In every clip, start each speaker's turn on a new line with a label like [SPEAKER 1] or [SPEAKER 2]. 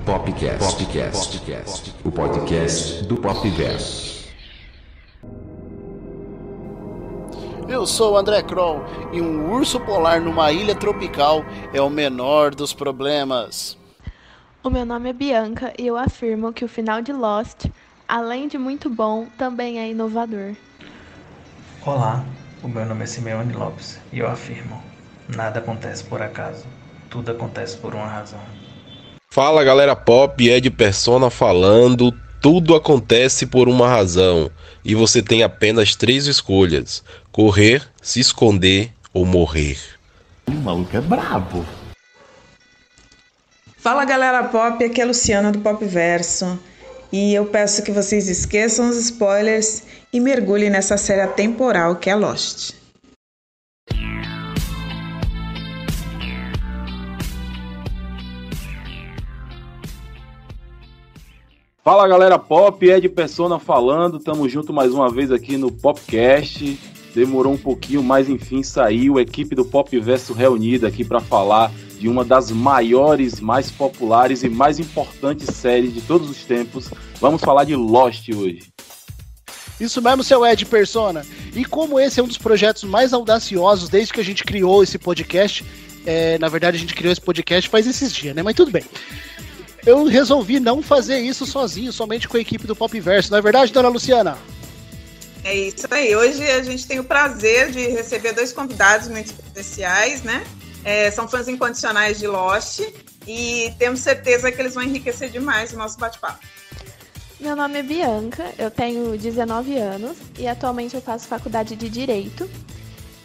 [SPEAKER 1] Popcast, o podcast do Popverso.
[SPEAKER 2] Eu sou o André Kroll e um urso polar numa ilha tropical é o menor dos problemas.
[SPEAKER 3] O meu nome é Bianca e eu afirmo que o final de Lost, além de muito bom, também é inovador.
[SPEAKER 4] Olá, o meu nome é Simeone Lopes e eu afirmo: nada acontece por acaso, tudo acontece por uma razão.
[SPEAKER 5] Fala galera pop, Ed Persona falando, tudo acontece por uma razão e você tem apenas 3 escolhas: correr, se esconder ou morrer.
[SPEAKER 1] O maluco é brabo.
[SPEAKER 6] Fala galera pop, aqui é a Luciana do Popverso e eu peço que vocês esqueçam os spoilers e mergulhem nessa série atemporal que é Lost.
[SPEAKER 7] Fala galera pop, Ed Persona falando, tamo junto mais uma vez aqui no Popcast. Demorou um pouquinho, mas enfim saiu, equipe do Popverso reunida aqui para falar de uma das maiores, mais populares e mais importantes séries de todos os tempos. Vamos falar de Lost hoje.
[SPEAKER 2] Isso mesmo, seu Ed Persona. E como esse é um dos projetos mais audaciosos desde que a gente criou esse podcast, na verdade a gente criou esse podcast faz esses dias, né? Mas tudo bem. Eu resolvi não fazer isso sozinho, somente com a equipe do Popverso. Não é verdade, dona Luciana?
[SPEAKER 6] É isso aí. Hoje a gente tem o prazer de receber 2 convidados muito especiais, né? São fãs incondicionais de Lost e temos certeza que eles vão enriquecer demais o nosso bate-papo.
[SPEAKER 3] Meu nome é Bianca, eu tenho 19 anos e atualmente eu faço faculdade de Direito.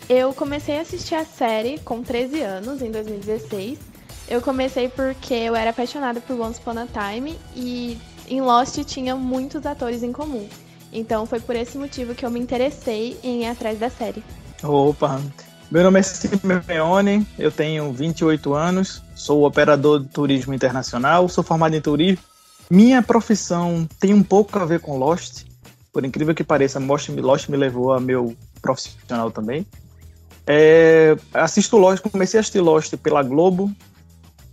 [SPEAKER 3] Eu comecei a assistir a série com 13 anos, em 2016. Eu comecei porque eu era apaixonada por Once Upon a Time e em Lost tinha muitos atores em comum. Então foi por esse motivo que eu me interessei em ir atrás da série.
[SPEAKER 8] Opa, meu nome é Simeone, eu tenho 28 anos, sou operador de turismo internacional, sou formado em turismo. Minha profissão tem um pouco a ver com Lost, por incrível que pareça, Lost me levou a meu profissional também. Assisto Lost, comecei a assistir Lost pela Globo,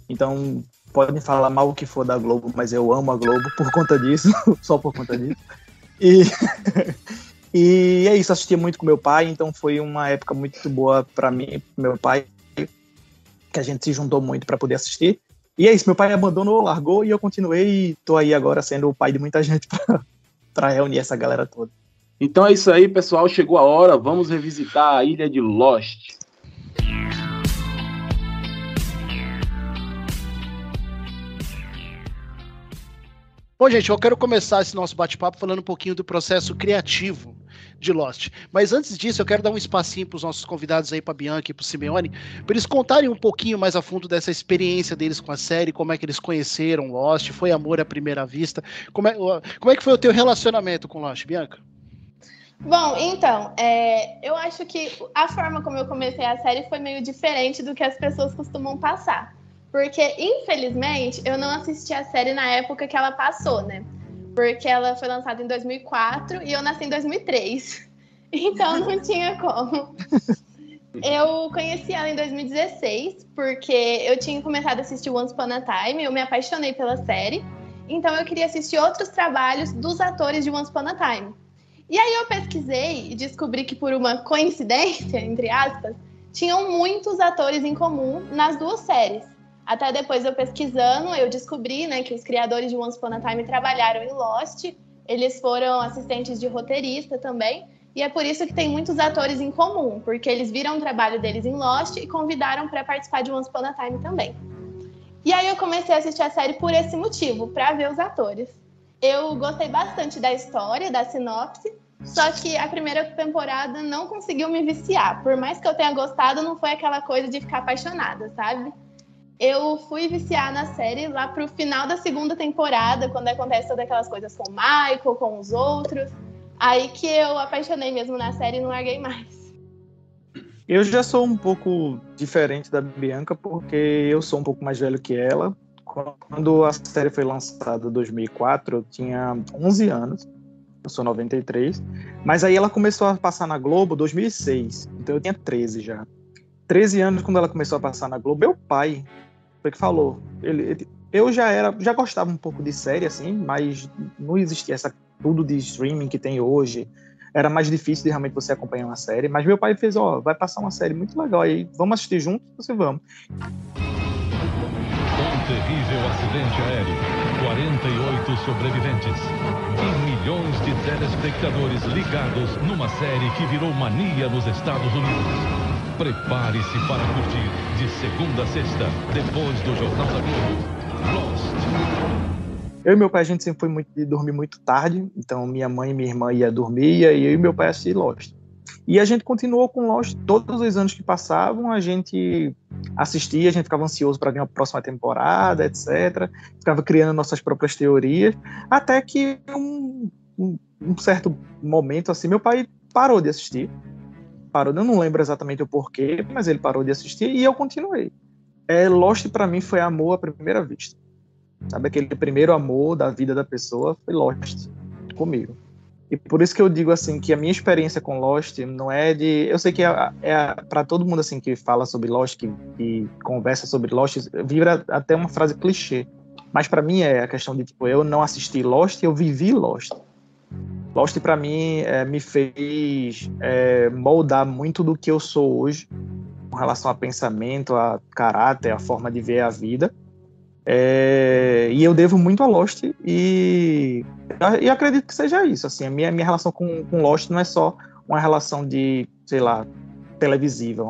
[SPEAKER 8] então podem falar mal o que for da Globo, mas eu amo a Globo por conta disso, só por conta disso. E é isso, assistia muito com meu pai, então foi uma época muito boa para mim e pro meu pai, que a gente se juntou muito para poder assistir. E é isso, meu pai abandonou, largou e eu continuei e tô aí agora sendo o pai de muita gente para reunir essa galera toda.
[SPEAKER 7] Então é isso aí, pessoal, chegou a hora, vamos revisitar a ilha de Lost.
[SPEAKER 2] Bom, gente, eu quero começar esse nosso bate-papo falando um pouquinho do processo criativo de Lost. Mas antes disso, eu quero dar um espacinho para os nossos convidados aí, para Bianca e para o Simeone, para eles contarem um pouquinho mais a fundo dessa experiência deles com a série, como é que eles conheceram Lost, foi amor à primeira vista. Como é que foi o teu relacionamento com Lost, Bianca?
[SPEAKER 3] Bom, então, eu acho que a forma como eu comecei a série foi meio diferente do que as pessoas costumam passar. Porque, infelizmente, eu não assisti a série na época que ela passou, né? Porque ela foi lançada em 2004 e eu nasci em 2003. Então, não tinha como. Eu conheci ela em 2016, porque eu tinha começado a assistir Once Upon a Time, eu me apaixonei pela série. Então, eu queria assistir outros trabalhos dos atores de Once Upon a Time. E aí, eu pesquisei e descobri que, por uma coincidência, entre aspas, tinham muitos atores em comum nas 2 séries. Até depois eu pesquisando, eu descobri, né, que os criadores de Once Upon a Time trabalharam em Lost, eles foram assistentes de roteirista também, e é por isso que tem muitos atores em comum, porque eles viram o trabalho deles em Lost e convidaram para participar de Once Upon a Time também. E aí eu comecei a assistir a série por esse motivo, para ver os atores. Eu gostei bastante da história, da sinopse, só que a primeira temporada não conseguiu me viciar. Por mais que eu tenha gostado, não foi aquela coisa de ficar apaixonada, sabe? Eu fui viciar na série lá pro final da 2ª temporada, quando acontece todas aquelas coisas com o Michael, com os outros. Aí que eu apaixonei mesmo na série e não larguei mais.
[SPEAKER 8] Eu já sou um pouco diferente da Bianca, porque eu sou um pouco mais velho que ela. Quando a série foi lançada em 2004, eu tinha 11 anos. Eu sou 93. Mas aí ela começou a passar na Globo em 2006. Então eu tinha 13 já. 13 anos, quando ela começou a passar na Globo, meu pai foi que falou. eu já gostava um pouco de série, assim, mas não existia tudo de streaming que tem hoje. Era mais difícil de realmente você acompanhar uma série. Mas meu pai fez, vai passar uma série muito legal aí, vamos assistir juntos? Você vamos.
[SPEAKER 9] Um terrível acidente aéreo, 48 sobreviventes e milhões de telespectadores ligados numa série que virou mania nos Estados Unidos. Prepare-se para curtir de segunda a sexta, depois do Jornal da Globo, Lost.
[SPEAKER 8] Eu e meu pai, a gente sempre foi muito de dormir muito tarde, então minha mãe e minha irmã ia dormir, e eu e meu pai assistir Lost. E a gente continuou com Lost todos os anos que passavam, a gente assistia, a gente ficava ansioso para ver a próxima temporada, etc. Ficava criando nossas próprias teorias, até que um certo momento, assim, meu pai parou de assistir. Eu não lembro exatamente o porquê, mas ele parou de assistir e eu continuei. Lost para mim foi amor à primeira vista. Sabe, aquele primeiro amor da vida da pessoa foi Lost comigo. E por isso que eu digo assim que a minha experiência com Lost não é de... Eu sei que para todo mundo assim que fala sobre Lost, que conversa sobre Lost, vira até uma frase clichê. Mas para mim é a questão de, tipo, eu não assisti Lost, eu vivi Lost. Lost para mim me fez moldar muito do que eu sou hoje, com relação a pensamento, a caráter, a forma de ver a vida. E eu devo muito a Lost e acredito que seja isso. Assim, a minha relação com Lost não é só uma relação de, sei lá, televisiva,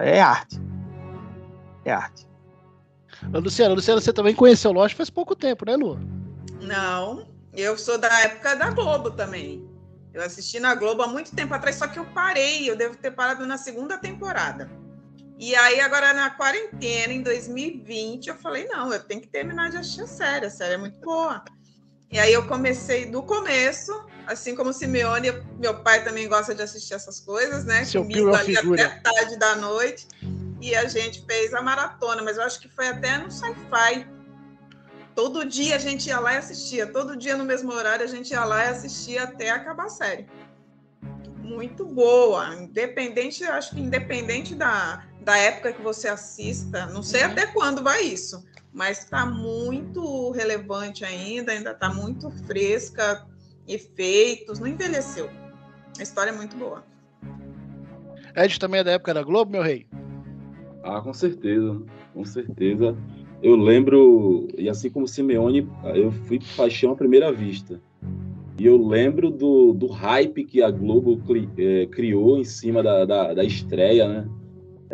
[SPEAKER 8] é arte. É arte.
[SPEAKER 2] Luciana, você também conheceu Lost faz pouco tempo, né, Lu?
[SPEAKER 6] Não, eu sou da época da Globo também. Eu assisti na Globo há muito tempo atrás, só que eu parei, eu devo ter parado na segunda temporada. E aí, agora na quarentena, em 2020, eu falei, não, eu tenho que terminar de assistir a série é muito boa. E aí eu comecei do começo, assim como o Simeone, meu pai também gosta de assistir essas coisas, né? Comigo ali até tarde da noite. E a gente fez a maratona, mas eu acho que foi até no Sci-Fi. Todo dia a gente ia lá e assistia, todo dia no mesmo horário a gente ia lá e assistia até acabar a série. Muito boa, eu acho que independente da época que você assista, não sei até quando vai isso, mas está muito relevante ainda está muito fresca, efeitos, não envelheceu. A história é muito boa.
[SPEAKER 2] Ed também é da época da Globo, meu rei?
[SPEAKER 7] Com certeza, com certeza. Eu lembro, e assim como o Simeone, eu fui paixão à primeira vista. E eu lembro do hype que a Globo criou em cima da estreia, né?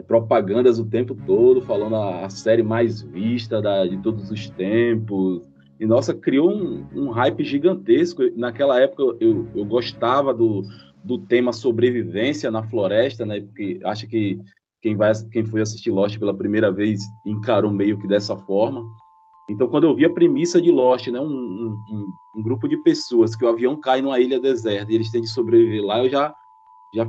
[SPEAKER 7] Propagandas o tempo todo, falando a série mais vista de todos os tempos. E, nossa, criou um hype gigantesco. Naquela época, eu gostava do tema sobrevivência na floresta, né? Porque acho que quem foi assistir Lost pela primeira vez encarou meio que dessa forma. Então, quando eu vi a premissa de Lost, né, um grupo de pessoas que o avião cai numa ilha deserta e eles têm de sobreviver lá, eu já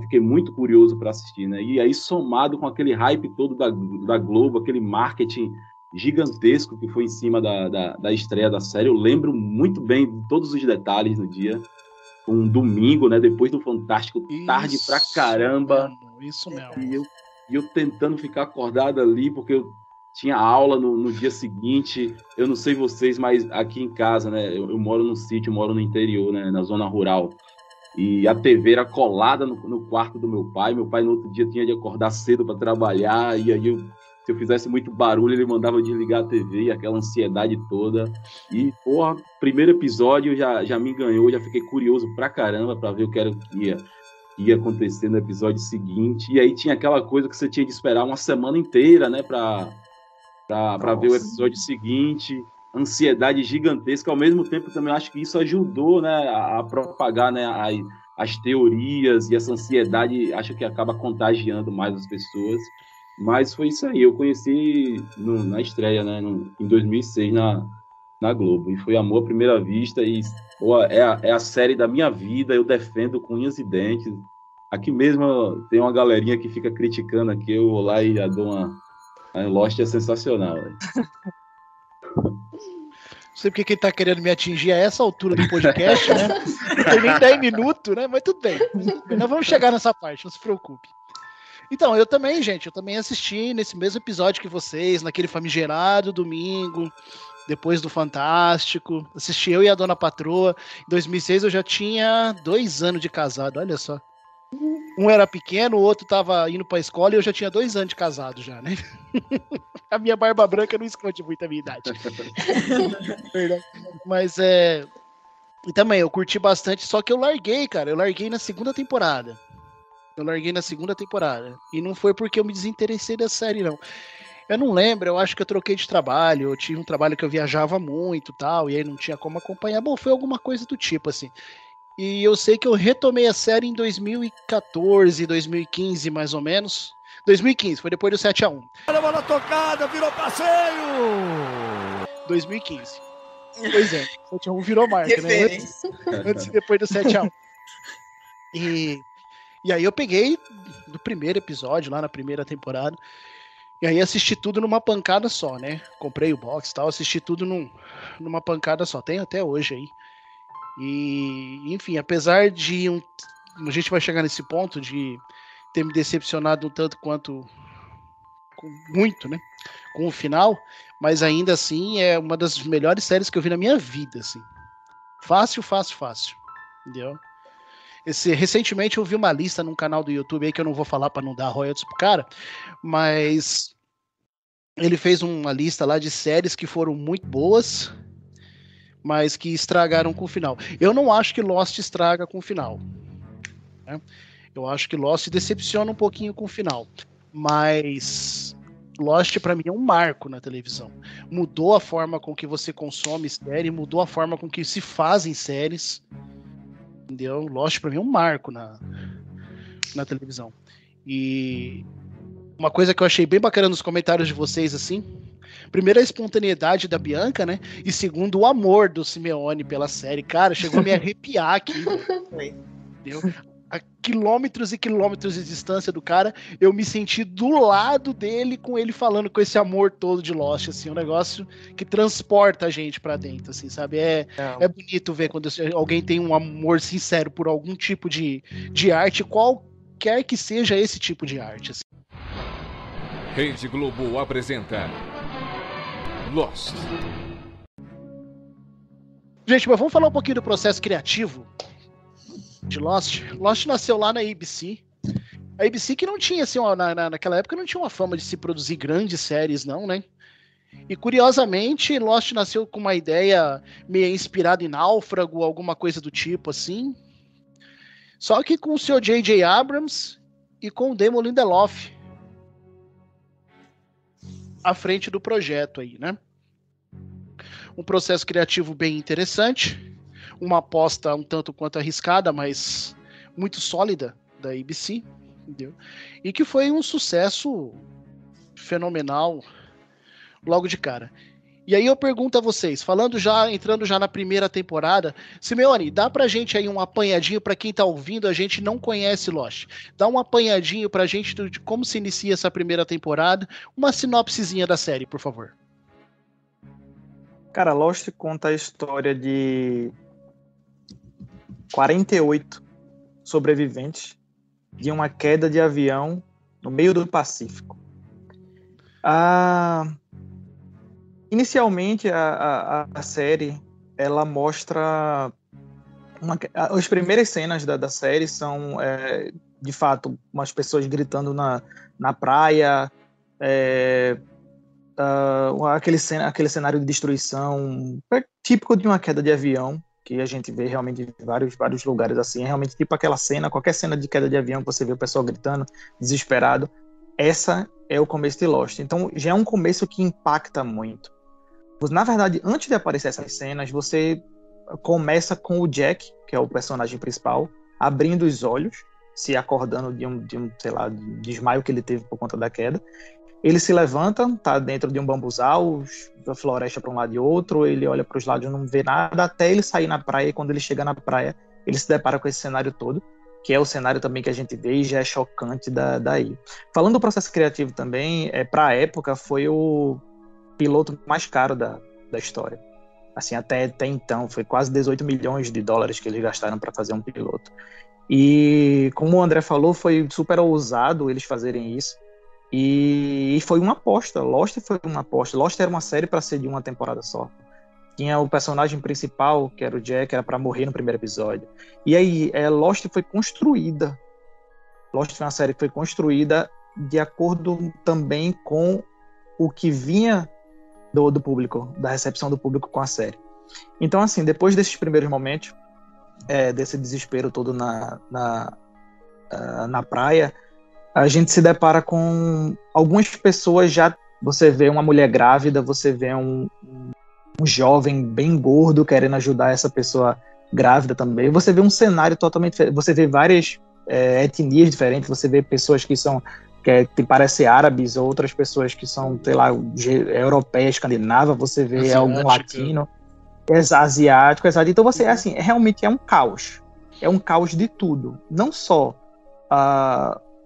[SPEAKER 7] fiquei muito curioso para assistir, né? E aí, somado com aquele hype todo da Globo, aquele marketing gigantesco que foi em cima da estreia da série, eu lembro muito bem de todos os detalhes no dia. Um domingo, né, depois do Fantástico, tarde pra caramba.
[SPEAKER 2] Isso mesmo.
[SPEAKER 7] E eu tentando ficar acordado ali, porque eu tinha aula no dia seguinte. Eu não sei vocês, mas aqui em casa, né? Eu moro num sítio, moro no interior, né? Na zona rural. E a TV era colada no quarto do meu pai. Meu pai no outro dia tinha de acordar cedo para trabalhar. E aí, se eu fizesse muito barulho, ele mandava desligar a TV, aquela ansiedade toda. E, porra, primeiro episódio já me ganhou, já fiquei curioso pra caramba para ver o que ia acontecer no episódio seguinte. E aí tinha aquela coisa que você tinha de esperar uma semana inteira, né? Pra ver o episódio seguinte, ansiedade gigantesca. Ao mesmo tempo, também acho que isso ajudou, né, a propagar, né, as teorias, e essa ansiedade acho que acaba contagiando mais as pessoas. Mas foi isso aí, eu conheci na estreia, né, em 2006 na Globo, e foi amor à primeira vista, e é a série da minha vida, eu defendo com unhas e dentes. Aqui mesmo tem uma galerinha que fica criticando aqui, eu vou lá e já dou uma... A Lost é sensacional.
[SPEAKER 2] Não sei porque quem tá querendo me atingir a essa altura do podcast, né? Não tem nem 10 minutos, né? Mas tudo bem. Nós vamos chegar nessa parte, não se preocupe. Então, eu também, gente, eu também assisti nesse mesmo episódio que vocês, naquele famigerado domingo, depois do Fantástico. Assisti eu e a Dona Patroa. Em 2006 eu já tinha 2 anos de casado, olha só. Um era pequeno, o outro tava indo pra escola e eu já tinha 2 anos de casado já, né? A minha barba branca não esconde muito a minha idade. Verdade. Mas e também, eu curti bastante, só que eu larguei, cara. Eu larguei na segunda temporada. E não foi porque eu me desinteressei da série, não. Eu não lembro, eu acho que eu troquei de trabalho. Eu tive um trabalho que eu viajava muito e tal, e aí não tinha como acompanhar. Bom, foi alguma coisa do tipo, assim. E eu sei que eu retomei a série em 2014, 2015, mais ou menos. 2015, foi depois do 7-1.
[SPEAKER 10] Olha a bola tocada, virou passeio!
[SPEAKER 2] 2015. Pois é, 7-1 virou marca, né? Antes e depois do 7-1. E aí eu peguei do primeiro episódio, lá na primeira temporada, e aí assisti tudo numa pancada só, né? Comprei o box e tal, assisti tudo numa pancada só. Tem até hoje aí. E, enfim, apesar de a gente vai chegar nesse ponto de ter me decepcionado um tanto quanto muito, né, com o final, mas ainda assim é uma das melhores séries que eu vi na minha vida, assim. Fácil, entendeu? Recentemente eu vi uma lista num canal do YouTube aí que eu não vou falar para não dar royalties pro cara, mas ele fez uma lista lá de séries que foram muito boas, mas que estragaram com o final. Eu não acho que Lost estraga com o final, né? Eu acho que Lost decepciona um pouquinho com o final, mas Lost pra mim é um marco na televisão. Mudou a forma com que você consome série, mudou a forma com que se fazem séries, entendeu? Lost pra mim é um marco na televisão. E uma coisa que eu achei bem bacana nos comentários de vocês, assim, primeiro a espontaneidade da Bianca, né? E segundo o amor do Simeone pela série. Cara, chegou a me arrepiar aqui, entendeu? A quilômetros e quilômetros de distância do cara, eu me senti do lado dele, com ele falando com esse amor todo de Lost, assim, um negócio que transporta a gente pra dentro, assim, sabe? É bonito ver quando alguém tem um amor sincero por algum tipo de arte, qualquer que seja esse tipo de arte, assim.
[SPEAKER 1] Rede Globo apresenta Lost.
[SPEAKER 2] Gente, mas vamos falar um pouquinho do processo criativo de Lost. Lost nasceu lá na ABC. A ABC que não tinha, assim, naquela época não tinha uma fama de se produzir grandes séries, não, né? E curiosamente, Lost nasceu com uma ideia meio inspirada em Náufrago, alguma coisa do tipo, assim. Só que com o seu J.J. Abrams e com o Damon Lindelof à frente do projeto aí, né? Um processo criativo bem interessante, uma aposta um tanto quanto arriscada, mas muito sólida da ABC, entendeu? E que foi um sucesso fenomenal logo de cara. E aí eu pergunto a vocês, entrando já na primeira temporada, Simeone, dá pra gente aí um apanhadinho pra quem tá ouvindo, a gente não conhece Lost. Dá um apanhadinho pra gente de como se inicia essa primeira temporada, uma sinopsezinha da série, por favor.
[SPEAKER 8] Cara, Lost conta a história de 48 sobreviventes de uma queda de avião no meio do Pacífico. Inicialmente, a série, ela mostra... as primeiras cenas da série são, de fato, umas pessoas gritando na praia, aquele cenário de destruição, típico de uma queda de avião, que a gente vê realmente em vários lugares assim. É realmente tipo aquela cena, qualquer cena de queda de avião que você vê o pessoal gritando, desesperado. Essa é o começo de Lost. Então, já é um começo que impacta muito. Na verdade, antes de aparecer essas cenas, você começa com o Jack, que é o personagem principal, abrindo os olhos, se acordando de um sei lá, desmaio que ele teve por conta da queda. Ele se levanta, tá dentro de um bambuzal, da floresta para um lado e outro, ele olha para os lados e não vê nada, até ele sair na praia, e quando ele chega na praia, ele se depara com esse cenário todo, que é o cenário também que a gente vê e já é chocante daí. Falando do processo criativo também, para a época, foi o piloto mais caro da história. Assim, até então, foi quase 18 milhões de dólares que eles gastaram para fazer um piloto. E como o André falou, foi super ousado eles fazerem isso. E foi uma aposta. Lost foi uma aposta. Lost era uma série para ser de uma temporada só. Tinha o personagem principal, que era o Jack, era para morrer no primeiro episódio. E aí, Lost foi construída. Lost foi uma série que foi construída de acordo também com o que vinha do público, da recepção do público com a série. Então, assim, depois desses primeiros momentos, desse desespero todo na praia, a gente se depara com algumas pessoas já. Você vê uma mulher grávida, você vê um jovem bem gordo querendo ajudar essa pessoa grávida também. Você vê um cenário totalmente diferente. Você vê várias etnias diferentes. Você vê pessoas que parecem árabes, outras pessoas que são, sei lá, europeia, escandinava. Você vê algum latino, asiático, exato. Então você, assim, realmente é um caos. É um caos de tudo. Não só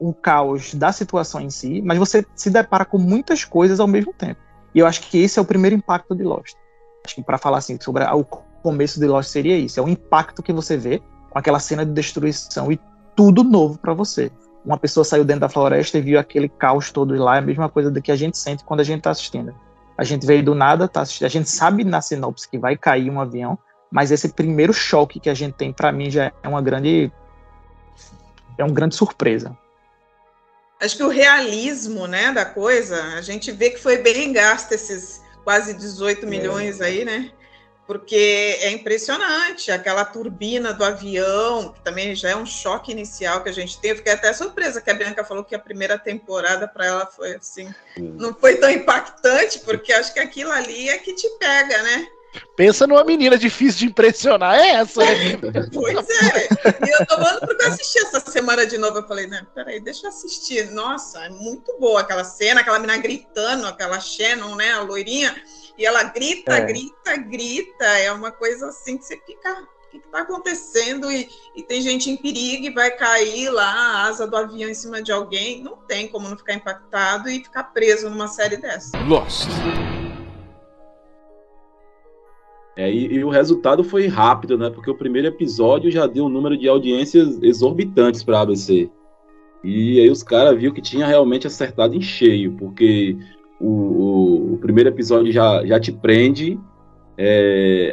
[SPEAKER 8] um caos da situação em si, mas você se depara com muitas coisas ao mesmo tempo. E eu acho que esse é o primeiro impacto de Lost. Acho que para falar assim sobre o começo de Lost seria isso, é o impacto que você vê com aquela cena de destruição e tudo novo para você. Uma pessoa saiu dentro da floresta e viu aquele caos todo lá, é a mesma coisa do que a gente sente quando a gente está assistindo. A gente veio do nada, tá assistindo, a gente sabe na sinopse que vai cair um avião, mas esse primeiro choque que a gente tem, para mim, já é uma grande surpresa.
[SPEAKER 6] Acho que o realismo, né, da coisa, a gente vê que foi bem gasto esses quase 18 milhões aí, né? Porque é impressionante, aquela turbina do avião, que também já é um choque inicial que a gente teve. Fiquei até surpresa que a Bianca falou que a primeira temporada para ela foi assim, não foi tão impactante, porque acho que aquilo ali é que te pega, né?
[SPEAKER 2] Pensa numa menina difícil de impressionar, é essa, né?
[SPEAKER 6] Pois é. E eu tô falando porque eu assisti essa semana de novo. Eu falei, né, peraí, deixa eu assistir. Nossa, é muito boa aquela cena, aquela menina gritando, aquela Shannon, né, a loirinha, e ela grita. É uma coisa assim que você fica, o que tá acontecendo? E tem gente em perigo e vai cair lá a asa do avião em cima de alguém. Não tem como não ficar impactado e ficar preso numa série dessa.
[SPEAKER 1] Lost.
[SPEAKER 7] E o resultado foi rápido, né? Porque o primeiro episódio já deu um número de audiências exorbitantes para a ABC. E aí os caras viram que tinha realmente acertado em cheio, porque o primeiro episódio já te prende.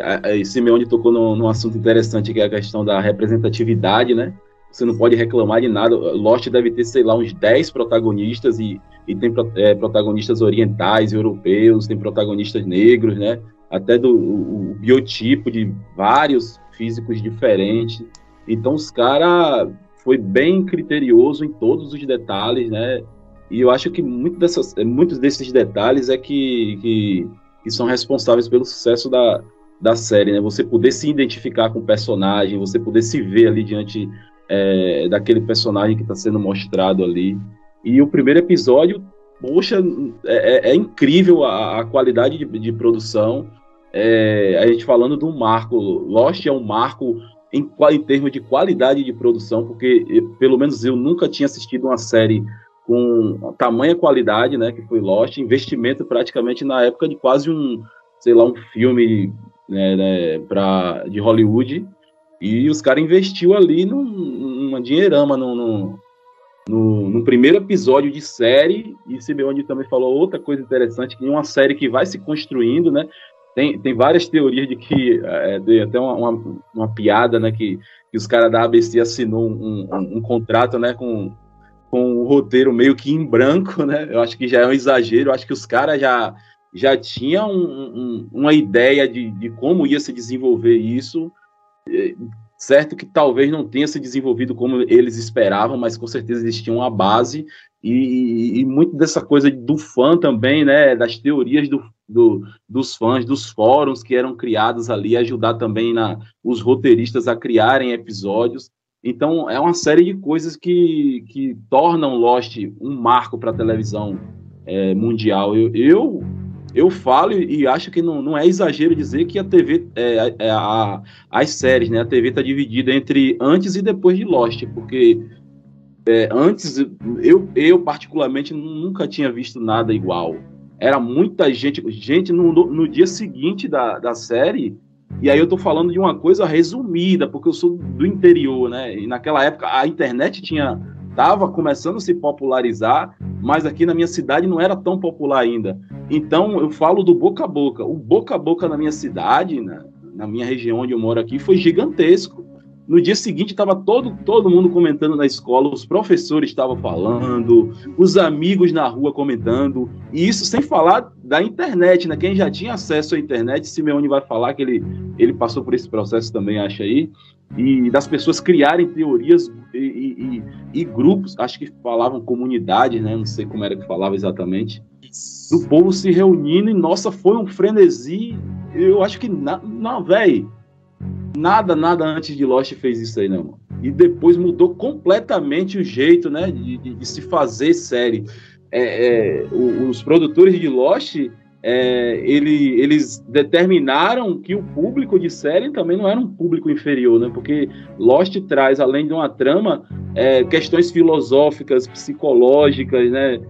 [SPEAKER 7] A Simeone tocou num assunto interessante, que é a questão da representatividade, né? Você não pode reclamar de nada. Lost deve ter, sei lá, uns 10 protagonistas, e tem protagonistas orientais, europeus, tem protagonistas negros, né? Até o biotipo de vários físicos diferentes. Então os caras foi bem criterioso em todos os detalhes, né? E eu acho que muitos desses detalhes que são responsáveis pelo sucesso da série, né? Você poder se identificar com o personagem, você poder se ver ali diante daquele personagem que está sendo mostrado ali. E o primeiro episódio, poxa, é incrível a qualidade de produção. A gente falando de um marco, Lost é um marco em termos de qualidade de produção, porque pelo menos eu nunca tinha assistido uma série com tamanha qualidade, né, que foi Lost, investimento praticamente na época de quase um filme, né, de Hollywood, e os caras investiu ali numa dinheirama no primeiro episódio de série. E Simeone também falou outra coisa interessante, que é uma série que vai se construindo, né? Tem várias teorias de que tem até uma piada, né, que os caras da ABC assinou um contrato, né, com o roteiro meio que em branco, né? Eu acho que já é um exagero. Eu acho que os caras já tinham uma ideia de como ia se desenvolver isso, certo que talvez não tenha se desenvolvido como eles esperavam, mas com certeza eles tinham uma base, e muito dessa coisa do fã também, né, das teorias dos fãs, dos fóruns que eram criados ali, ajudar também os roteiristas a criarem episódios. Então é uma série de coisas que tornam Lost um marco para a televisão mundial. Eu falo e acho que não é exagero dizer que a TV, as séries, né, a TV está dividida entre antes e depois de Lost, porque antes eu particularmente nunca tinha visto nada igual. Era muita gente no dia seguinte da série, E aí eu tô falando de uma coisa resumida, porque eu sou do interior, né? E naquela época a internet estava começando a se popularizar, mas aqui na minha cidade não era tão popular ainda. Então eu falo do boca a boca. O boca a boca na minha cidade, na minha região onde eu moro aqui, foi gigantesco. No dia seguinte estava todo mundo comentando na escola, os professores estavam falando, os amigos na rua comentando, e isso sem falar da internet, né? Quem já tinha acesso à internet, Simeone vai falar que ele passou por esse processo também, acha aí, e das pessoas criarem teorias e grupos, acho que falavam comunidades, né? Não sei como era que falava exatamente, do povo se reunindo, e nossa, foi um frenesi. Eu acho que, velho, nada antes de Lost fez isso aí, não. E depois mudou completamente o jeito, né, de se fazer série. Os produtores de Lost, eles determinaram que o público de série também não era um público inferior, né, porque Lost traz, além de uma trama, questões filosóficas, psicológicas, né,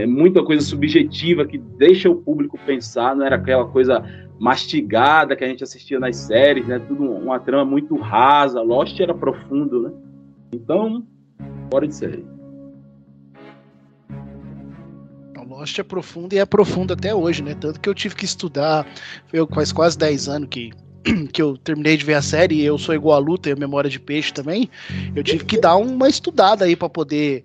[SPEAKER 7] muita coisa subjetiva que deixa o público pensar, não era aquela coisa mastigada que a gente assistia nas séries, né? Tudo uma trama muito rasa. Lost era profundo, né? Então, fora de série.
[SPEAKER 2] Lost é profundo e é profundo até hoje, né? Tanto que eu tive que estudar, faz quase 10 anos que eu terminei de ver a série, e eu sou igual a Lu, tenho memória de peixe também. Eu tive que dar uma estudada aí pra poder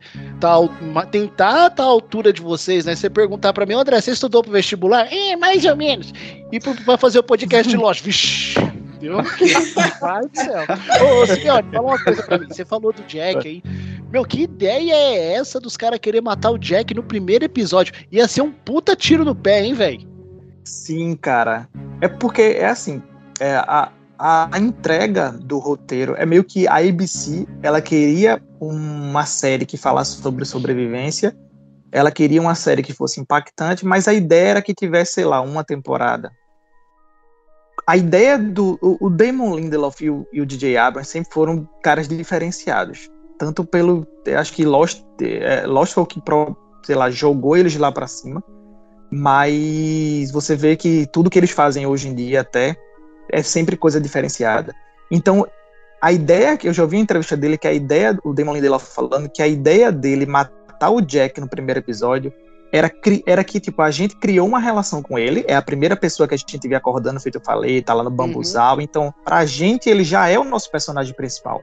[SPEAKER 2] tentar estar à altura de vocês, né? Você perguntar pra mim, André, você estudou pro vestibular? Mais ou menos. E pra fazer o podcast de Lost, vixi, entendeu? Pai do céu. Ô, senhora, fala uma coisa pra mim. Você falou do Jack aí. Meu, que ideia é essa dos caras querer matar o Jack no primeiro episódio? Ia ser um puta tiro no pé, hein, velho?
[SPEAKER 8] Sim, cara. É porque, assim, a entrega do roteiro é meio que a ABC, ela queria uma série que falasse sobre sobrevivência, ela queria uma série que fosse impactante, mas a ideia era que tivesse, sei lá, uma temporada. A ideia o Damon Lindelof e o DJ Abrams sempre foram caras diferenciados, tanto acho que Lost foi o que, sei lá, jogou eles lá pra cima, mas você vê que tudo que eles fazem hoje em dia até é sempre coisa diferenciada. Então, a ideia que eu já ouvi em entrevista dele, que a ideia, o Damon Lindelof falando, que a ideia dele matar o Jack no primeiro episódio era que, tipo, a gente criou uma relação com ele, é a primeira pessoa que a gente vê acordando, feito eu falei, tá lá no bambuzal, então, pra gente, ele já é o nosso personagem principal.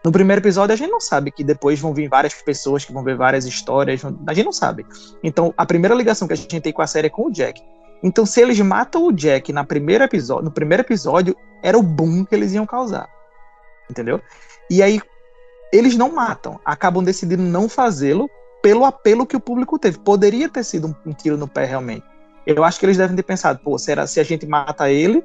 [SPEAKER 8] No primeiro episódio, a gente não sabe que depois vão vir várias pessoas que vão ver várias histórias, a gente não sabe. Então, a primeira ligação que a gente tem com a série é com o Jack. Então, se eles matam o Jack no primeiro episódio, era o boom que eles iam causar. Entendeu? E aí, eles não matam. Acabam decidindo não fazê-lo pelo apelo que o público teve. Poderia ter sido um tiro no pé, realmente. Eu acho que eles devem ter pensado, se a gente mata ele,